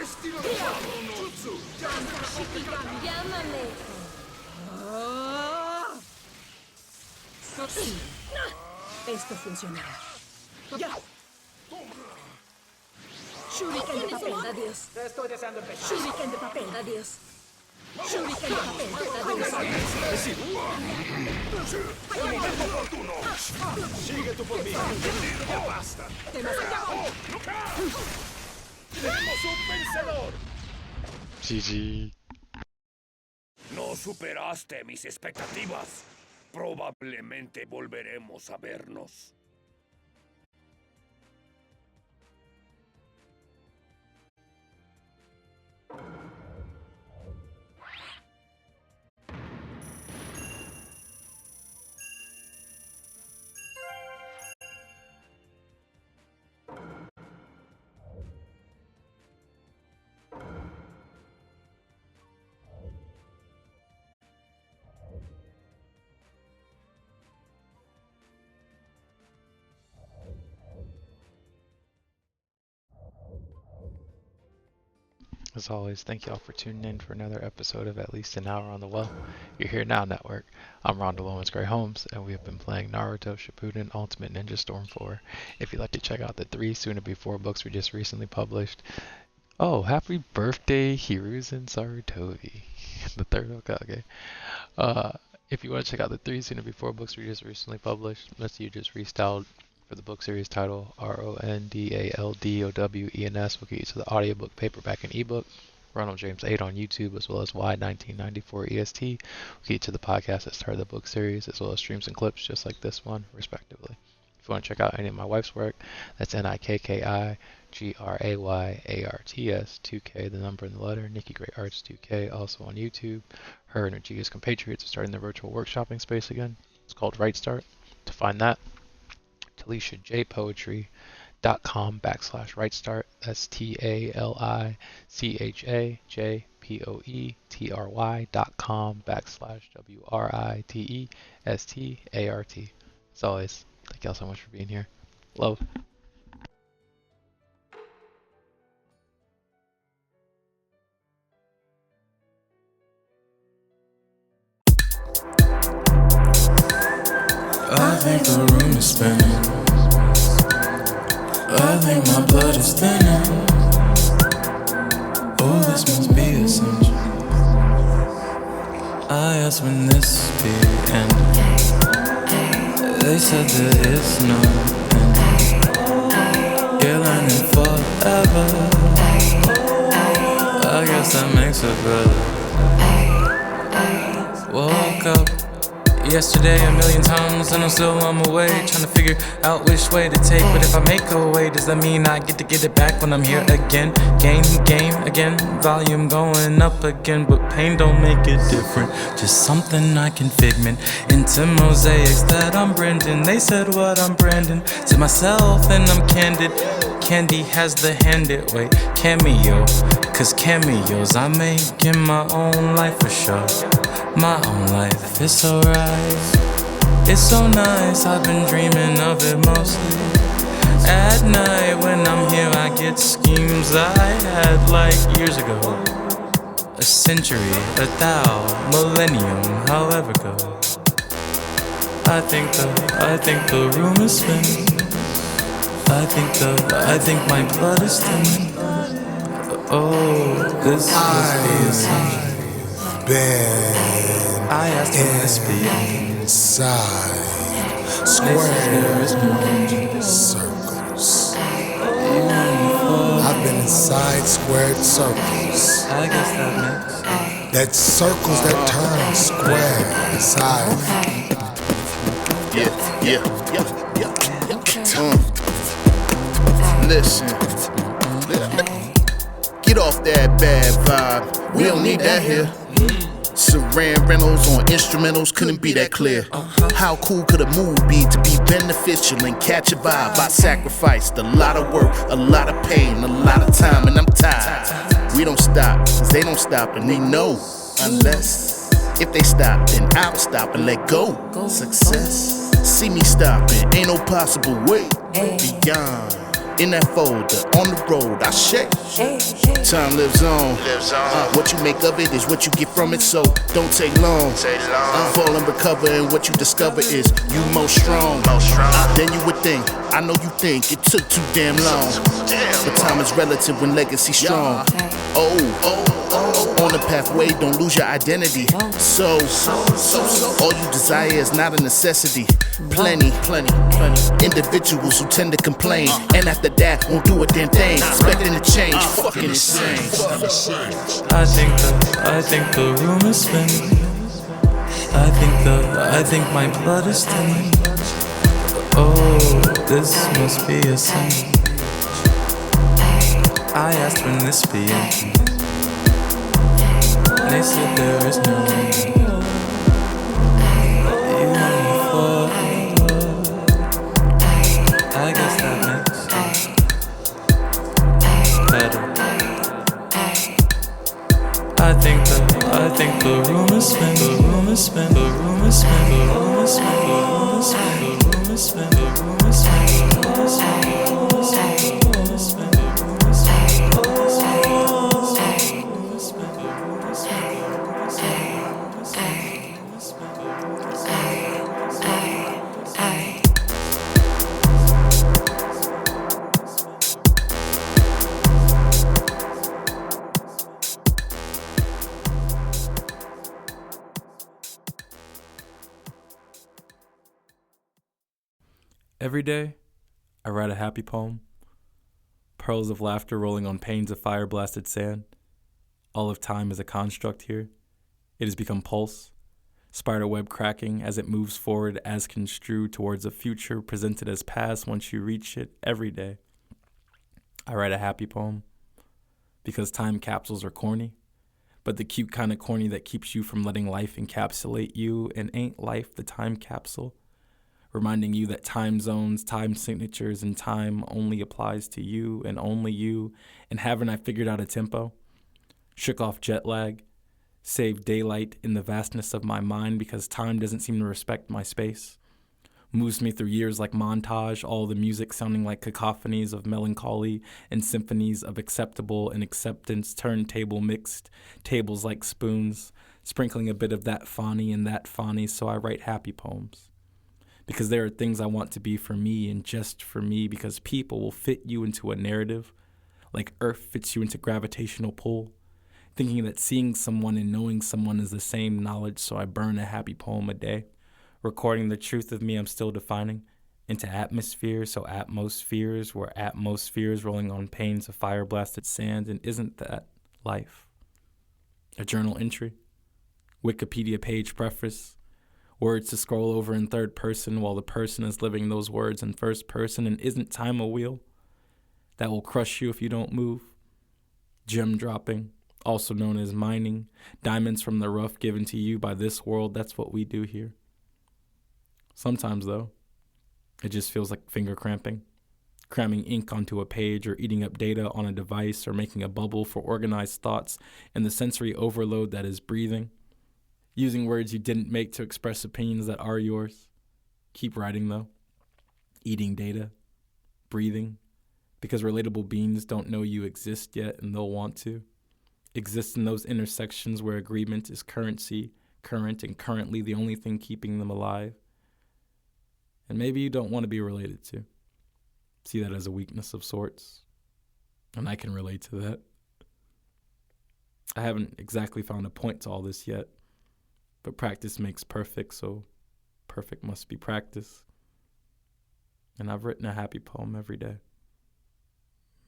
¡Estilo de fuego! ¡Jutsu! ¡Llámame! Sí. Esto funcionará. ¡Ya! Shuriken de papel, adiós. Te estoy deseando empezar. Shuriken de papel, adiós. Shuriken de papel, adiós. ¡Momento oportuno! ¡Sigue tú por mí! ¡Ya basta! ¡Tenemos un vencedor! GG. No superaste mis expectativas. Probablemente volveremos a vernos. As always, thank y'all for tuning in for another episode of At Least an Hour on the Well. You're Here Now Network. I'm Ronda Lawrence Gray Holmes, and we have been playing Naruto Shippuden Ultimate Ninja Storm 4. If you'd like to check out the 3 soon-to-be 4 books we just recently published. Oh, happy birthday, Hiruzen Sarutobi. The third Hokage. If you want to check out the 3 soon-to-be 4 books we just recently published, let's you just restyled for the book series title, RONDALDOWENS, will get you to the audiobook, paperback, and ebook. Ronald James 8 on YouTube, as well as Y1994 EST, will get you to the podcast that started the book series, as well as streams and clips just like this one, respectively. If you want to check out any of my wife's work, that's NIKKIGRAYARTS 2K, the number and the letter, Nikki Gray Arts 2K, also on YouTube. Her and her Giga's compatriots are starting their virtual workshopping space again. It's called Right Start. To find that, TaliciaJPoetry.com/rightstart. That's TALICHAJPOETRY.com/WRITESTART. As always, thank y'all so much for being here. Love. I think the room is spinning. I think my blood is thinning. Oh, this must be essential. I asked when this be ending. They said there is no ending. You're learning forever. I guess that makes it better. Woke up yesterday a million times and I'm still on my way, trying to figure out which way to take. But if I make a way, does that mean I get to get it back when I'm here again? Game again, volume going up again. But pain don't make it different, just something I can figment into mosaics that I'm Brendan. They said what I'm Brandon to myself and I'm candid. Candy has the handed way cameo, cause cameos I make in my own life for sure. My own life, it's alright. It's so nice, I've been dreaming of it mostly. At night when I'm here I get schemes I had like years ago. A century, a thou, millennium, however go. I think the room is spinning. I think my blood is thinning. Oh, this must be a sign. I asked him to speak inside squares, circles. I've been inside squared circles. I guess that makes that circles that turn square inside. Yeah. Listen. Get off that bad vibe. We don't need that here. Saran rentals on instrumentals couldn't be that clear. How cool could a move be to be beneficial and catch a vibe? I sacrificed a lot of work, a lot of pain, a lot of time, and I'm tired. We don't stop, cause they don't stop, and they know. Unless, if they stop, then I'll stop and let go. Success, see me stopping, ain't no possible way beyond. In that folder, on the road, I shake. Time lives on. What you make of it is what you get from it, so don't take long. Fall and recover, and what you discover is you most strong. Then you would think, I know you think it took too damn long. But time is relative when legacy strong. On the pathway, don't lose your identity. So, all you desire is not a necessity. Plenty individuals who tend to complain, and after after that, won't do a damn thing. Expecting to change, fucking insane. I think the room is spinning. I think my blood is thinning. Oh, this must be a sin. I asked when this be ending. They said there is no end. You want me for I guess that makes sense. Better. I think the room is spin. The room is spin. The room is spin. The room is spin. The room is spin. The room is spin. The room is spin. The room is spin. The room is spin. The room is spin. Every day, I write a happy poem. Pearls of laughter rolling on panes of fire-blasted sand. All of time is a construct here. It has become pulse, spiderweb cracking as it moves forward as construed towards a future presented as past once you reach it every day. I write a happy poem because time capsules are corny, but the cute kind of corny that keeps you from letting life encapsulate you, and ain't life the time capsule? Reminding you that time zones, time signatures, and time only applies to you, and haven't I figured out a tempo? Shook off jet lag, saved daylight in the vastness of my mind because time doesn't seem to respect my space. Moves me through years like montage, all the music sounding like cacophonies of melancholy and symphonies of acceptable and acceptance, turntable mixed, tables like spoons, sprinkling a bit of that fani and that fani, so I write happy poems. Because there are things I want to be for me and just for me, because people will fit you into a narrative, like Earth fits you into gravitational pull, thinking that seeing someone and knowing someone is the same knowledge, so I burn a happy poem a day, recording the truth of me I'm still defining into atmosphere, so atmospheres were atmospheres rolling on panes of fire-blasted sand, and isn't that life? A journal entry, Wikipedia page preface, words to scroll over in third person while the person is living those words in first person, and isn't time a wheel that will crush you if you don't move? Gem dropping, also known as mining, diamonds from the rough given to you by this world, that's what we do here. Sometimes, though, it just feels like finger cramping, cramming ink onto a page or eating up data on a device or making a bubble for organized thoughts and the sensory overload that is breathing. Using words you didn't make to express opinions that are yours. Keep writing, though. Eating data. Breathing. Because relatable beings don't know you exist yet, and they'll want to. Exist in those intersections where agreement is currency, current, and currently the only thing keeping them alive. And maybe you don't want to be related to. See that as a weakness of sorts. And I can relate to that. I haven't exactly found a point to all this yet. But practice makes perfect, so perfect must be practice. And I've written a happy poem every day.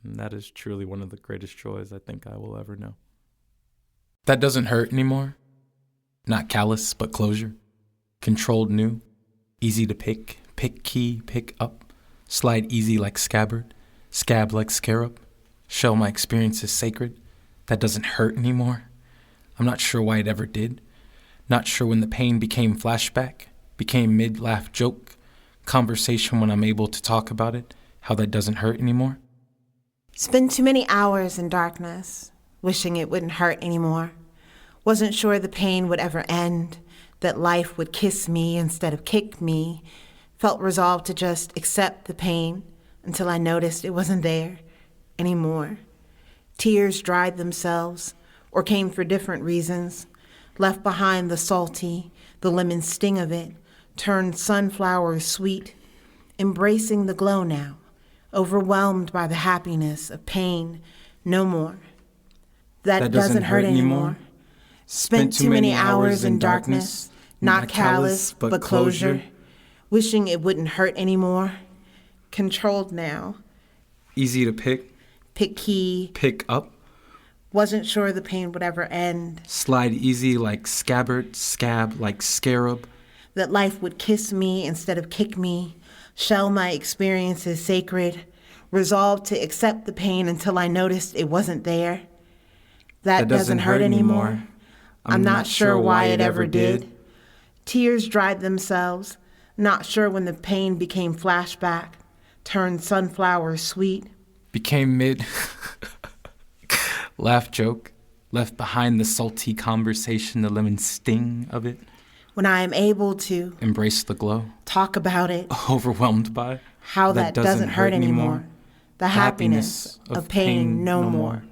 And that is truly one of the greatest joys I think I will ever know. That doesn't hurt anymore. Not callous, but closure. Controlled new. Easy to pick key, pick up. Slide easy like scabbard. Scab like scarab. Shell my experience is sacred. That doesn't hurt anymore. I'm not sure why it ever did. Not sure when the pain became flashback, became mid-laugh joke, conversation when I'm able to talk about it, how that doesn't hurt anymore. Spent too many hours in darkness, wishing it wouldn't hurt anymore. Wasn't sure the pain would ever end, that life would kiss me instead of kick me. Felt resolved to just accept the pain until I noticed it wasn't there anymore. Tears dried themselves or came for different reasons. Left behind the salty, the lemon sting of it, turned sunflowers sweet, embracing the glow now, overwhelmed by the happiness of pain, no more. That doesn't hurt anymore. Spent too many hours in darkness, not callous, but closure, wishing it wouldn't hurt anymore. Controlled now, Easy to pick. Picky. Pick up. Wasn't sure the pain would ever end. Slide easy like scabbard. Scab like scarab. That life would kiss me instead of kick me. Shell my experiences sacred. Resolved to accept the pain until I noticed it wasn't there. That doesn't hurt anymore. I'm not sure why it ever did. Tears dried themselves. Not sure when the pain became flashback. Turned sunflowers sweet. Became mid. Laugh joke. Left behind the salty conversation, the lemon sting of it. When I am able to embrace the glow. Talk about it. Overwhelmed by how that doesn't hurt anymore. The happiness of pain no more.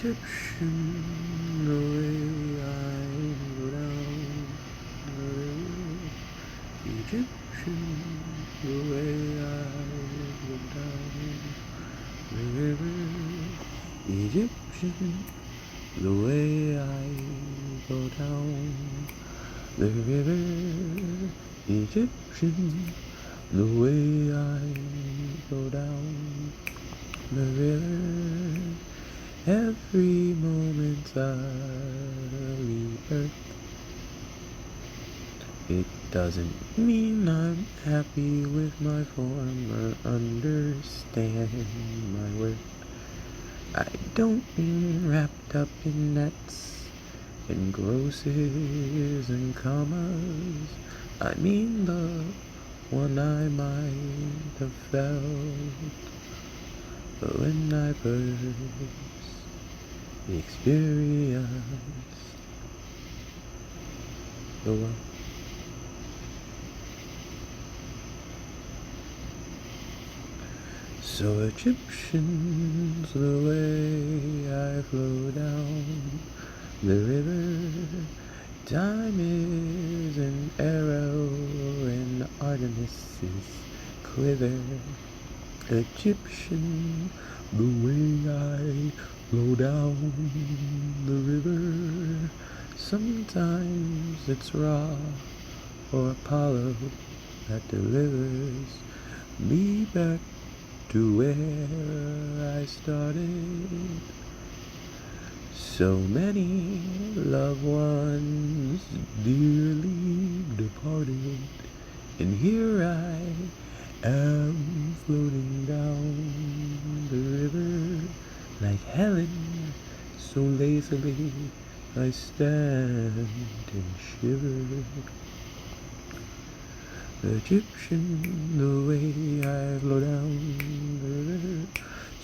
Egyptian, the way I go down the river. Egyptian, the way I go down the river. Egyptian, the way I go down the river. Egyptian, the way I go down the river. Every moment I rebirth. It doesn't mean I'm happy with my form or understand my worth. I don't mean wrapped up in nets and grosses and commas. I mean the one I might have felt when I first experienced the world. So Egyptians, the way I flow down the river, time is an arrow and Artemis's quiver. Egyptian, the way I flow down the river, sometimes it's Ra or Apollo that delivers me back to where I started. So many loved ones dearly departed, and here I am floating down the river like Helen, so lazily I stand and shiver. Egyptian, the way I flow down the river,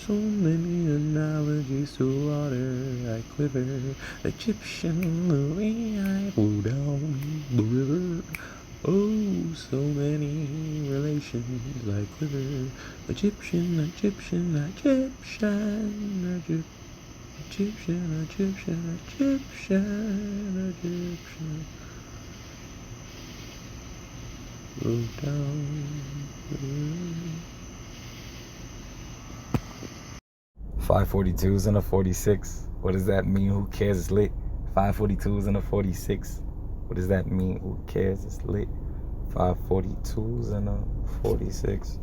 so many analogies to water I quiver. Egyptian, the way I flow down the river, oh, so many relations I quiver. Egyptian, Egyptian, Egyptian, Egyptian, Egyptian, Egyptian, Egyptian. Flow down the river. 542s and a 46. What does that mean? Who cares? It's lit. 542s and a 46. What does that mean? Who cares? It's lit. 542s and a 46.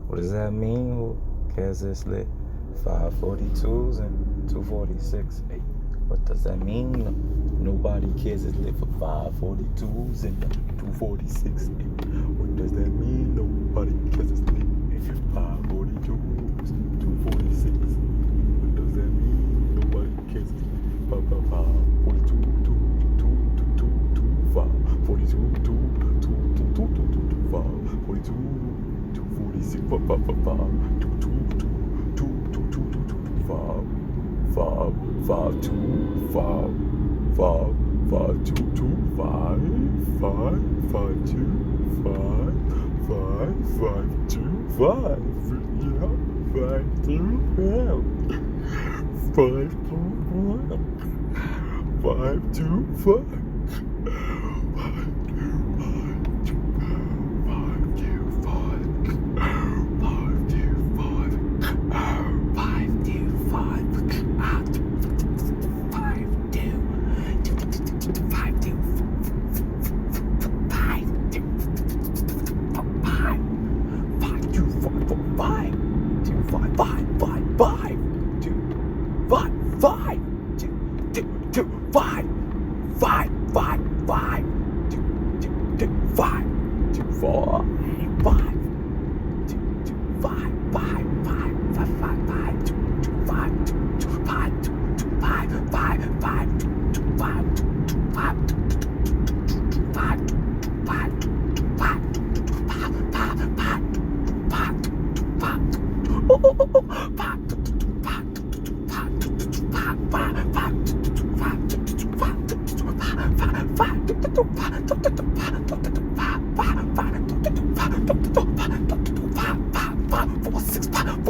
What does that mean? Who cares? It's lit. 542s and 246. Hey, what does that mean? Nobody cares. It's lit for 542s and 246. Hey, what does that mean? Nobody cares. It's lit. 542s, 246. What does that mean? Nobody cares. 42, 42, 246,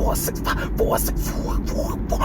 4, 6, 4, 6, 4, 4, 4,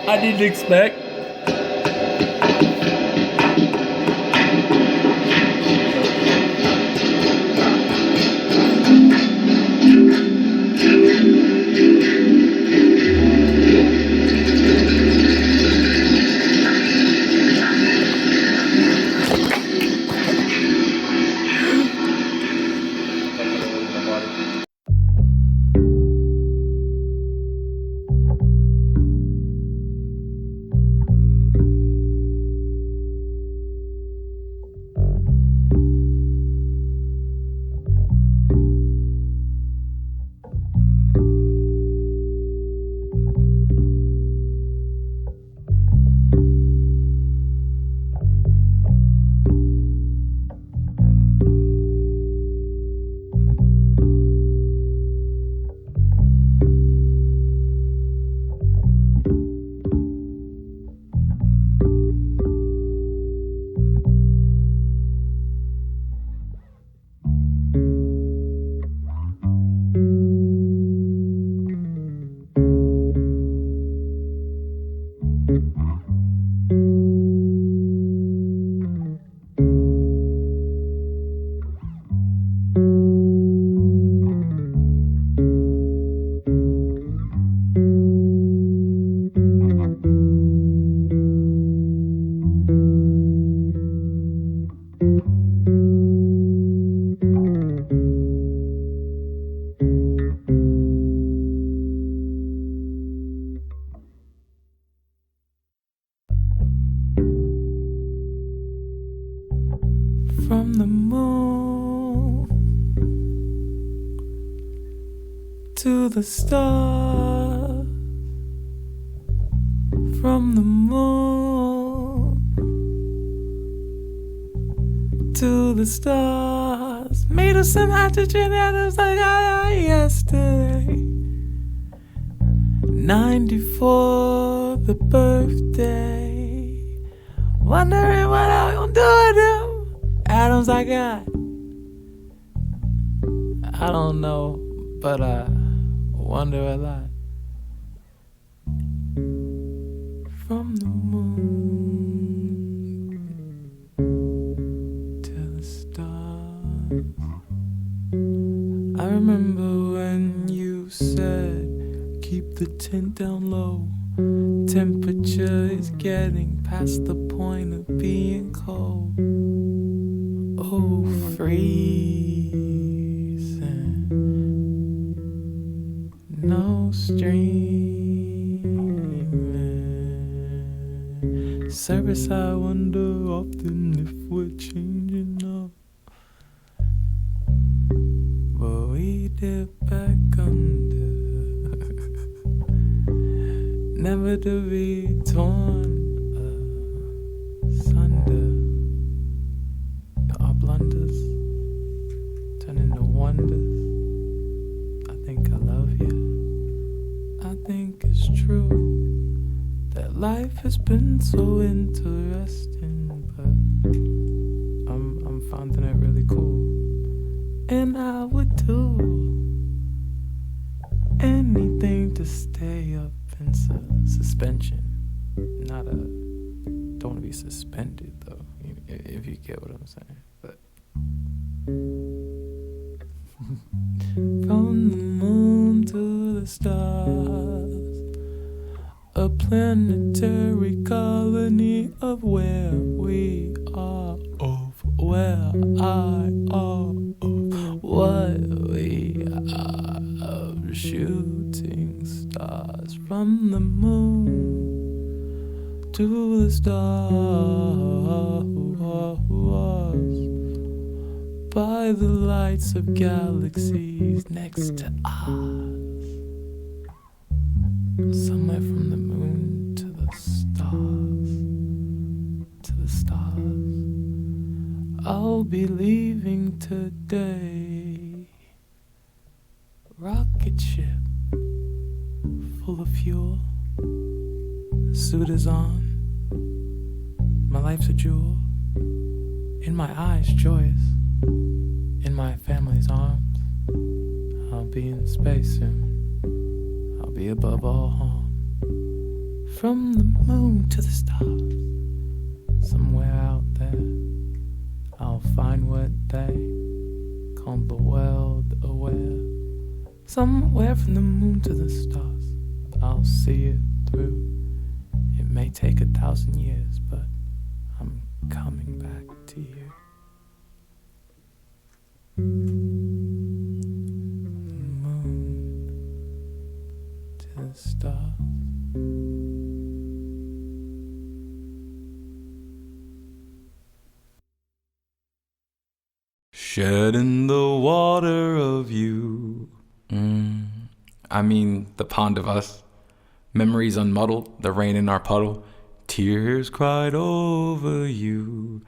I didn't expect. From the moon to the stars, from the moon to the stars, made of some hydrogen atoms like I yesterday. 94, the birthday, wondering what I'm gonna do with them atoms I got. I don't know, but I wonder a lot. From the moon to the stars. I remember when you said, keep the tent down low. Temperature is getting past the point of being cold. Oh, freezing. No streaming. Service, I wonder often if we're changing up. But we dip back under. Never to be torn asunder. Our blunders turn into wonders. I think I love you. I think it's true that life has been so interesting, but I'm finding it really cool. And I would do anything to stay up in suspension. Don't want to be suspended though, if you get what I'm saying. But from the moon to the stars, a planetary colony of where we are, of where I are, of what we are, of shooting stars. From the moon to the stars, by the lights of galaxies next to us. Somewhere from the moon to the stars, to the stars. I'll be leaving today. Rocket ship full of fuel. Suit is on. My life's a jewel. In my eyes, joyous. In my family's arms. I'll be in space soon. I'll be above all harm. From the moon to the stars. Somewhere out there, I'll find what they call the world aware. Somewhere from the moon to the stars, I'll see it through. It may take 1,000 years, but I'm coming back to you. Moon to the stars. Shed in the water of you. I mean, the pond of us. Memories unmuddled, the rain in our puddle. Tears cried over you.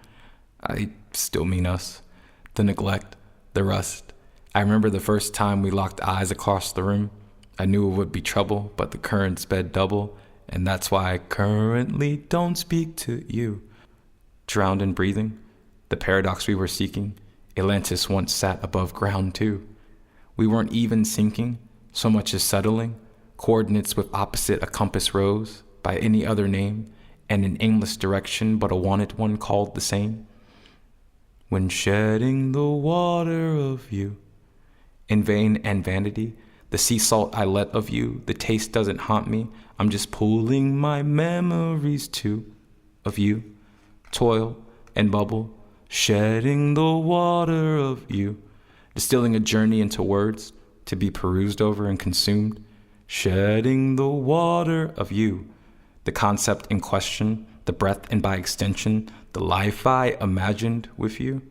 I still mean us. The neglect, the rust. I remember the first time we locked eyes across the room. I knew it would be trouble, but the current sped double. And that's why I currently don't speak to you. Drowned in breathing, the paradox we were seeking. Atlantis once sat above ground too. We weren't even sinking, so much as settling. Coordinates with opposite a compass rose, by any other name, and an aimless direction but a wanted one called the same. When shedding the water of you, in vain and vanity, the sea salt I let of you, the taste doesn't haunt me, I'm just pulling my memories too, of you, toil and bubble, shedding the water of you, distilling a journey into words, to be perused over and consumed, shedding the water of you, the concept in question, the breath and by extension, the life I imagined with you.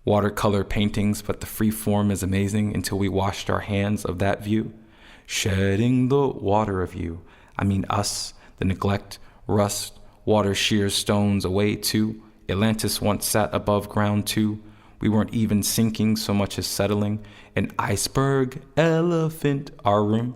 Watercolor paintings, but the free form is amazing until we washed our hands of that view. Shedding the water of you, I mean us, the neglect, rust, water shears stones away too. Atlantis once sat above ground too. We weren't even sinking so much as settling. An iceberg, elephant, our room.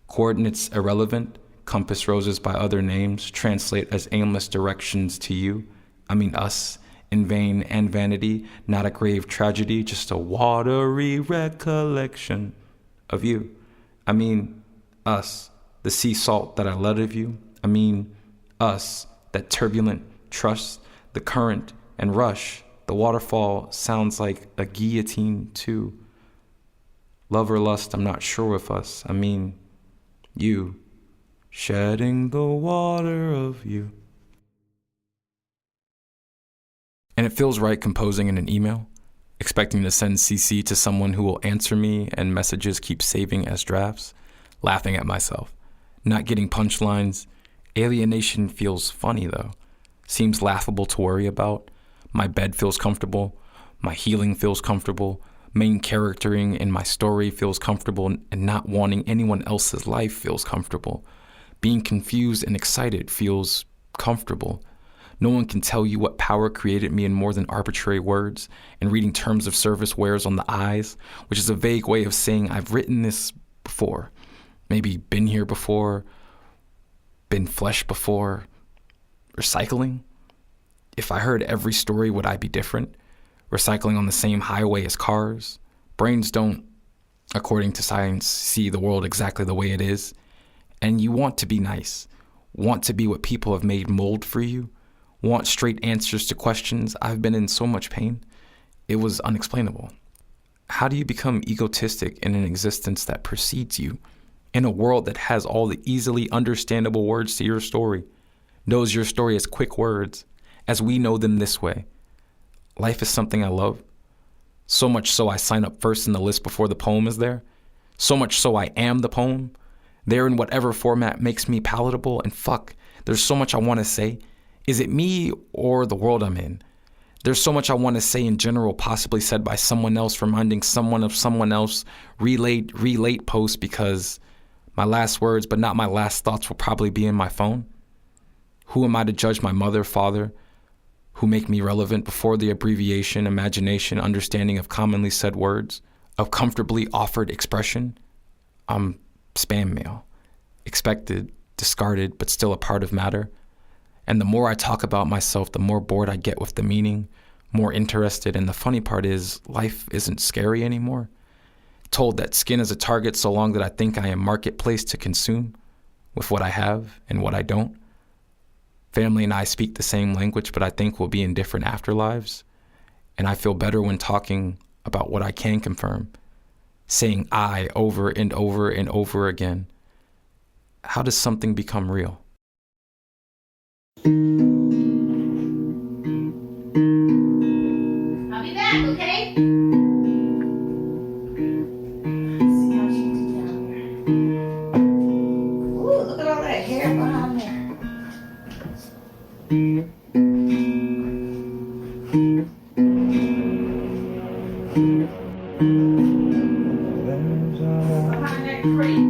Coordinates irrelevant, compass roses by other names translate as aimless directions to you. I mean us, in vain and vanity, not a grave tragedy, just a watery recollection of you. I mean, us, the sea salt that I let of you. I mean, us, that turbulent trust, the current and rush. The waterfall sounds like a guillotine too. Love or lust, I'm not sure with us. I mean, you, shedding the water of you. And it feels right composing in an email, expecting to send CC to someone who will answer me and messages keep saving as drafts, laughing at myself, not getting punchlines. Alienation feels funny though, seems laughable to worry about. My bed feels comfortable, my healing feels comfortable, main charactering in my story feels comfortable, and not wanting anyone else's life feels comfortable. Being confused and excited feels comfortable. No one can tell you what power created me in more than arbitrary words, and reading terms of service wears on the eyes, which is a vague way of saying I've written this before, maybe been here before, been flesh before. Recycling? If I heard every story, would I be different? Recycling on the same highway as cars? Brains don't, according to science, see the world exactly the way it is. And you want to be nice, want to be what people have made mold for you, want straight answers to questions. I've been in so much pain. It was unexplainable. How do you become egotistic in an existence that precedes you, in a world that has all the easily understandable words to your story, knows your story as quick words, as we know them this way? Life is something I love. So much so I sign up first in the list before the poem is there. So much so I am the poem. There in whatever format makes me palatable. And fuck, there's so much I want to say. Is it me or the world I'm in? There's so much I want to say in general, possibly said by someone else, reminding someone of someone else, relate post, because my last words, but not my last thoughts, will probably be in my phone. Who am I to judge my mother, father, who make me relevant before the abbreviation, imagination, understanding of commonly said words, of comfortably offered expression? I'm spam mail, expected, discarded, but still a part of matter. And the more I talk about myself, the more bored I get with the meaning, more interested. And the funny part is, life isn't scary anymore. Told that skin is a target so long that I think I am marketplace to consume with what I have and what I don't. Family and I speak the same language, but I think we'll be in different afterlives. And I feel better when talking about what I can confirm, saying I over and over and over again. How does something become real? I'll be back, okay? See how she did down here. Ooh, look at all that hair behind there. Behind that crate.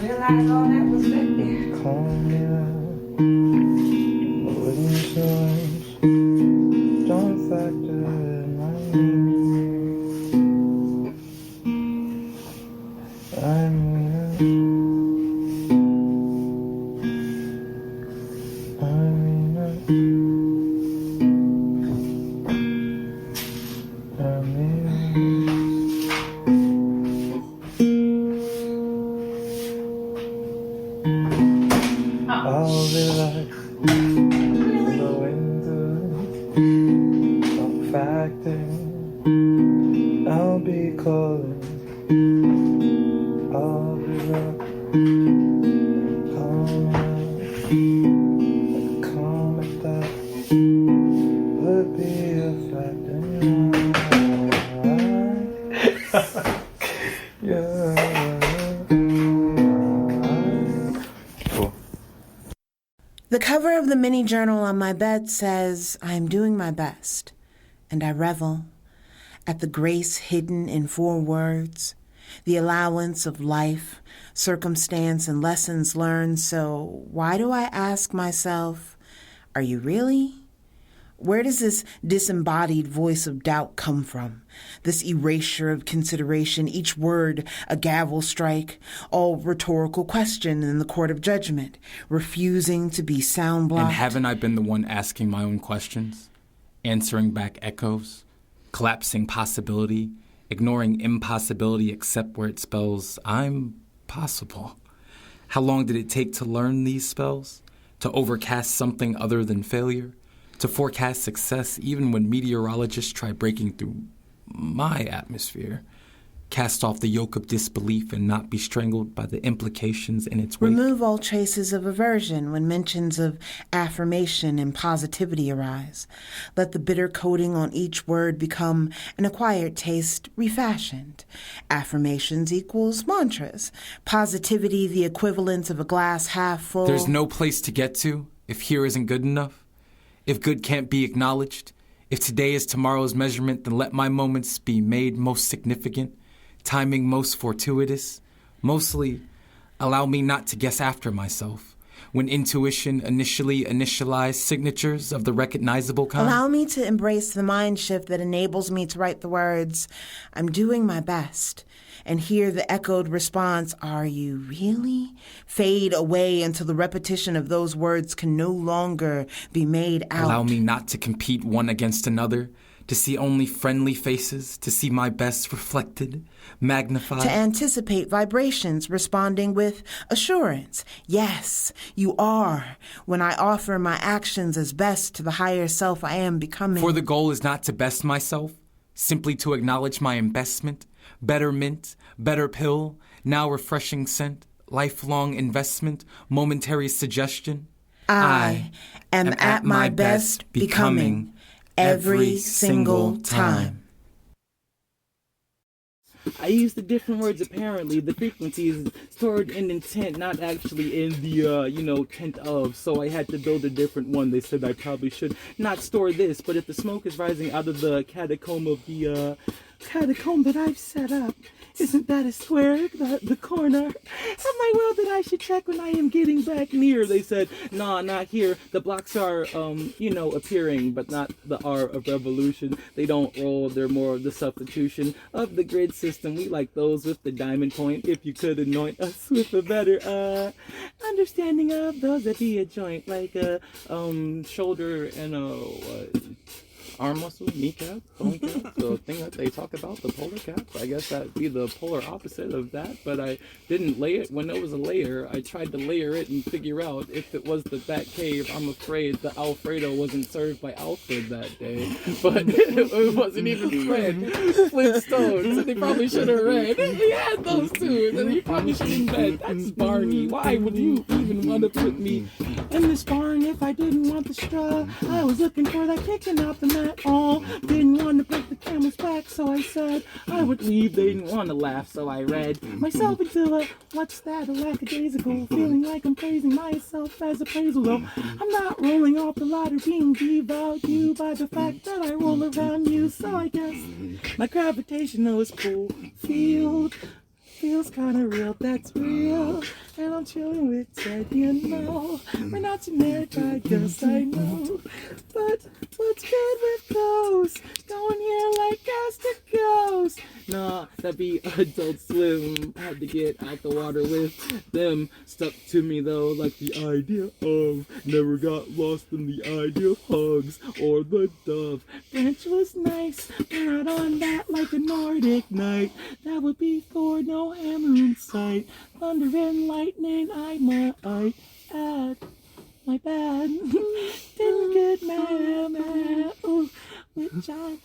Realize all that was back there. I'll be calling. I'll be back. Comment that would be a fact The cover of the mini journal on my bed says, I'm doing my best, and I revel at the grace hidden in 4 words, the allowance of life, circumstance, and lessons learned. So why do I ask myself, are you really? Where does this disembodied voice of doubt come from? This erasure of consideration, each word a gavel strike, all rhetorical question in the court of judgment, refusing to be sound blocked. And haven't I been the one asking my own questions? Answering back echoes? Collapsing possibility? Ignoring impossibility except where it spells I'm possible? How long did it take to learn these spells? To overcast something other than failure? To forecast success even when meteorologists try breaking through my atmosphere? Cast off the yoke of disbelief and not be strangled by the implications in its wake? Remove all traces of aversion when mentions of affirmation and positivity arise. Let the bitter coating on each word become an acquired taste refashioned. Affirmations equals mantras. Positivity the equivalent of a glass half full. There's no place to get to if here isn't good enough. If good can't be acknowledged, if today is tomorrow's measurement, then let my moments be made most significant, timing most fortuitous. Mostly, allow me not to guess after myself. When intuition initially initialized signatures of the recognizable kind. Allow me to embrace the mind shift that enables me to write the words, I'm doing my best, and hear the echoed response, are you really? Fade away until the repetition of those words can no longer be made out. Allow me not to compete one against another, to see only friendly faces, to see my best reflected, magnified. To anticipate vibrations responding with assurance. Yes, you are, when I offer my actions as best to the higher self I am becoming. For the goal is not to best myself, simply to acknowledge my investment, better mint, better pill, now refreshing scent, lifelong investment, momentary suggestion. I am at my best becoming every single time. I use the different words apparently. The frequency is stored in intent, not actually in the, tent of. So I had to build a different one. They said I probably should not store this, but if the smoke is rising out of the catacomb of the, catacomb that I've set up, isn't that a square, the corner of my world that I should check when I am getting back near? They said, nah, not here. The blocks are, appearing, but not the R of revolution. They don't roll. They're more of the substitution of the grid system. We like those with the diamond point. If you could anoint us with a better understanding of those that be a joint, like a shoulder and a arm muscle, kneecap, bone cap, the thing that they talk about, the polar cap. I guess that'd be the polar opposite of that, but I didn't lay it when it was a layer. I tried to layer it and figure out if it was the Bat Cave. I'm afraid the Alfredo wasn't served by Alfred that day, but it wasn't even Fred Flintstones, so they probably should have read. He had those two, and he probably should have read. That's Barney. Why would you even want to put me in this barn if I didn't want the straw? I was looking for that kicking out the mat. All didn't want to break the camel's back, so I said I would leave. They didn't want to laugh, so I read myself into a what's that, a lackadaisical, feeling like I'm praising myself as appraisal. Though I'm not rolling off the ladder, being devalued by the fact that I roll around you. So I guess my gravitational pull field feels kinda real, that's real. And I'm chilling with Ted, we're not generic, I guess I know. But what's good with ghosts? Going here like gas to ghost. Nah, that'd be Adult Swim. Had to get out the water with them. Stuck to me though, like the idea of. Never got lost in the idea of hugs or the dove. Branch was nice, but not on that like a Nordic night. That would be for no hammer in sight. Thunder and lightning, I might add. My bad. Didn't get mad. Ooh, which I.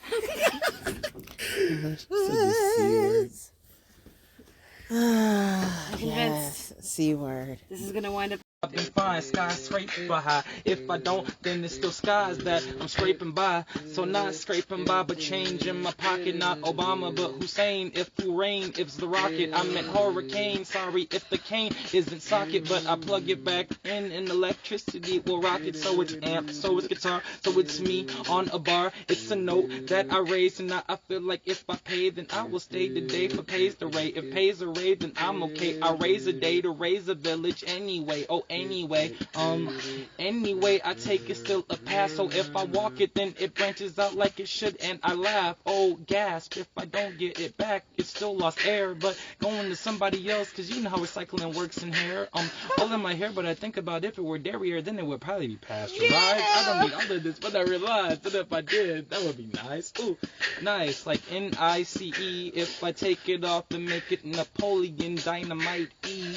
Yes, C word. This is gonna wind up. I've been fine, skyscraper high. If I don't, then it's still skies that I'm scraping by. So not scraping by, but change in my pocket. Not Obama, but Hussein. If who rain, if's the rocket. I meant hurricane. Sorry if the cane isn't socket, but I plug it back in and electricity will rock it. So it's amp, so it's guitar, so it's me on a bar. It's a note that I raise, and I feel like if I pay, then I will stay the day for pays the rate. If pays a rate, then I'm okay. I raise a day to raise a village anyway. Oh, anyway, anyway. Anyway, I take it still a pass. So if I walk it, then it branches out like it should, and I laugh. Oh, gasp! If I don't get it back, it's still lost air. But going to somebody else, 'cause you know how recycling works in hair. All in my hair, but I think about if it were dairy, then it would probably be pasteurized. I don't need all of this, but I realized that if I did, that would be nice. Ooh, nice, like N-I-C-E. If I take it off and make it Napoleon Dynamite E.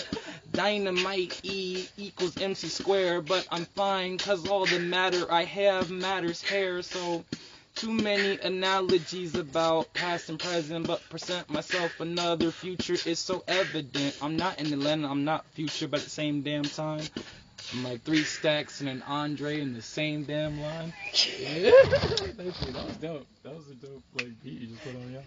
Dynamite E equals MC square, but I'm fine, 'cause all the matter I have matters hair, so too many analogies about past and present, but present myself another future is so evident. I'm not in Atlanta, I'm not future, but at the same damn time, I'm like 3 stacks and an Andre in the same damn line. Yeah. That was dope. That was a dope like beat you just put on, yeah.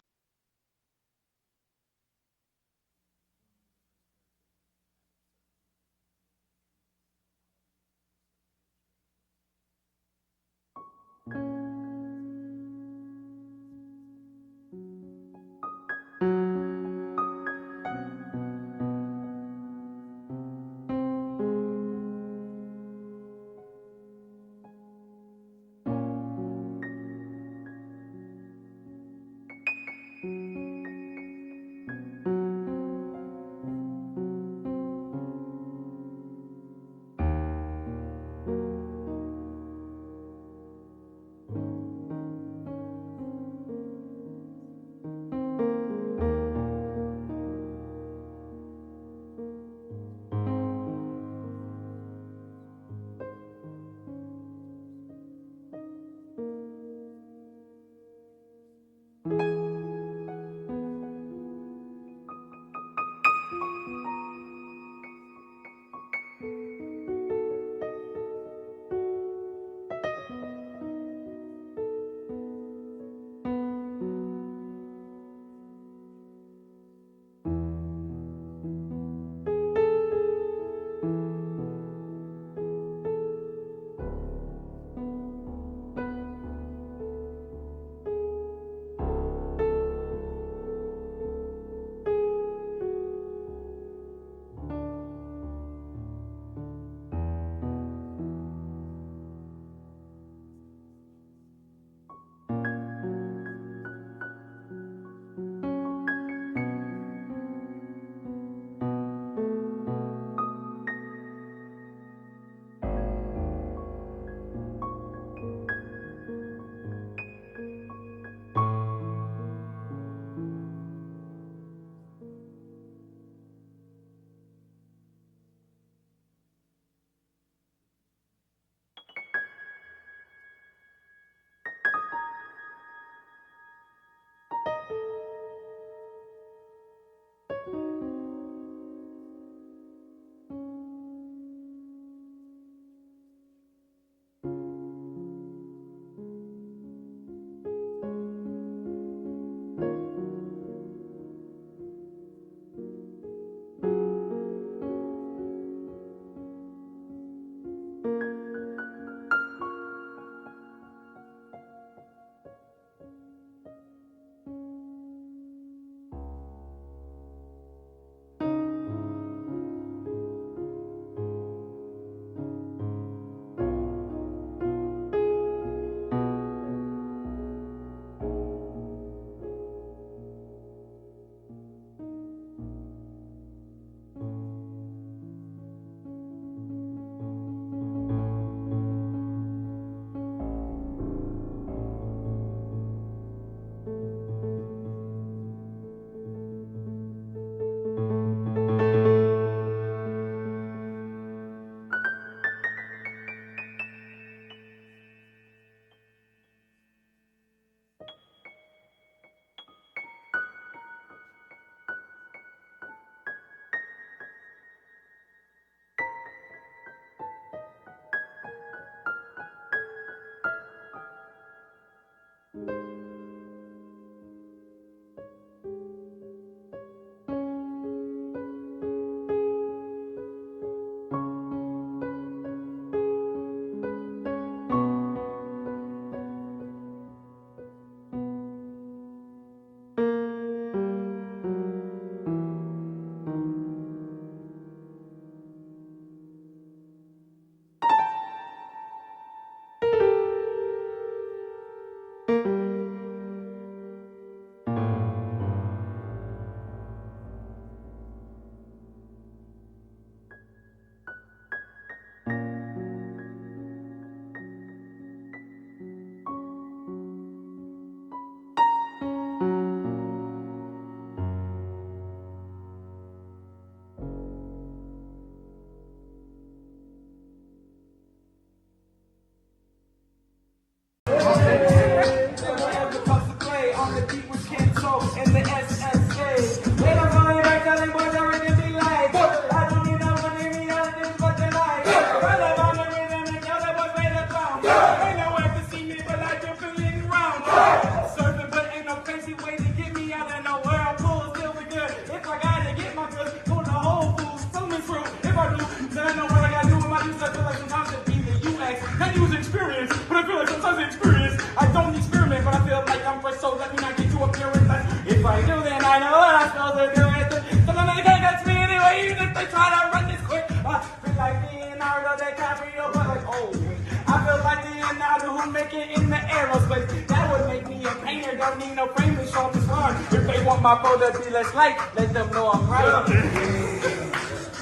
aerospace. That would make me a painter. Don't need no framers on this run. If they want my photo to be less light, let them know I'm right.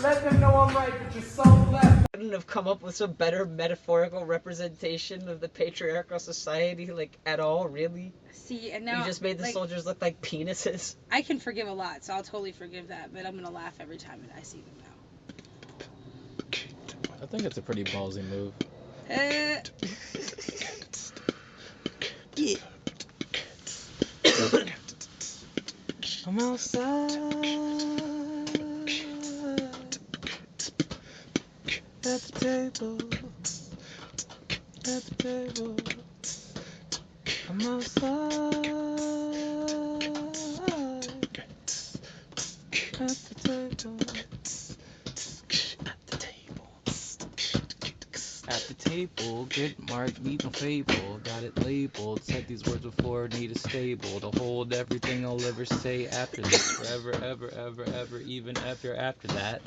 Let them know I'm right, but you're so left. Couldn't have come up with some better metaphorical representation of the patriarchal society, like, at all, really? See, and now you just made the soldiers look like penises. I can forgive a lot, so I'll totally forgive that, but I'm gonna laugh every time I see them now. I think it's a pretty ballsy move. I'm outside at the table, at the table. I'm outside at the table. At the table, get marked, need no fable. Got it labeled, said these words before, need a stable to hold everything I'll ever say after this. Forever, ever, ever, ever, even after that.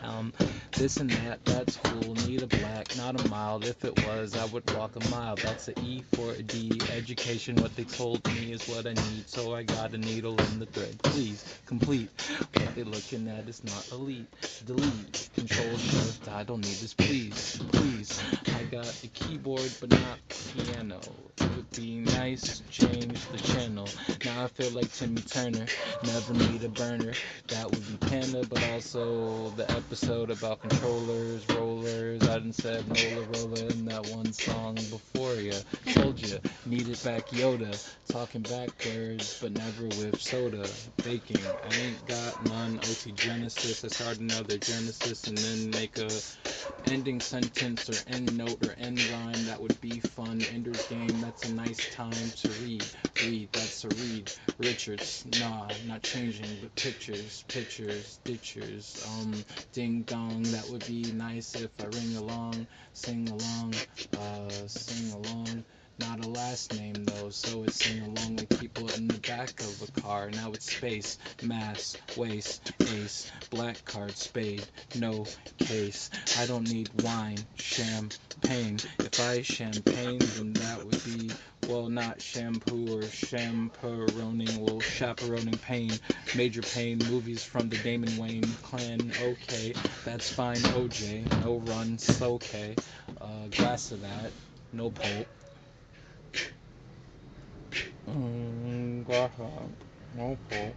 This and that, that's cool. Need a black, not a mild. If it was, I would walk a mile. That's a E for a D. Education, what they told me is what I need. So I got a needle in the thread. Please, complete. What they looking at is not elite. Delete, control, shift. I don't need this, please, please. I got a keyboard, but not piano. It would be nice to change the channel. Now I feel like Timmy Turner. Never need a burner. That would be Panda, but also the episode about controllers, rollers. I done said Nola Rolla in that one song before ya. Told ya, needed back Yoda. Talking backwards, but never with soda. Baking, I ain't got none. OT Genesis, I start another Genesis and then make a ending sentence or end note or end rhyme. That would be fun. Ender's Game, that's a nice time to read. Read, that's a read. Richards, nah, not changing, but pictures, ditchers. Ding dong, that would be nice if I ring along, sing along. Not a last name though, so it's sing along like people in the back of a car. Now it's space, mass, waste, ace, black card, spade, no case. I don't need wine, champagne. If I champagne, then that would be, well, not shampoo or chaperoning, well, chaperoning pain. Major pain, movies from the Damon Wayne clan, okay, that's fine. OJ, no runs, okay. Glass of that, no pulp. Glass of that, no pulp.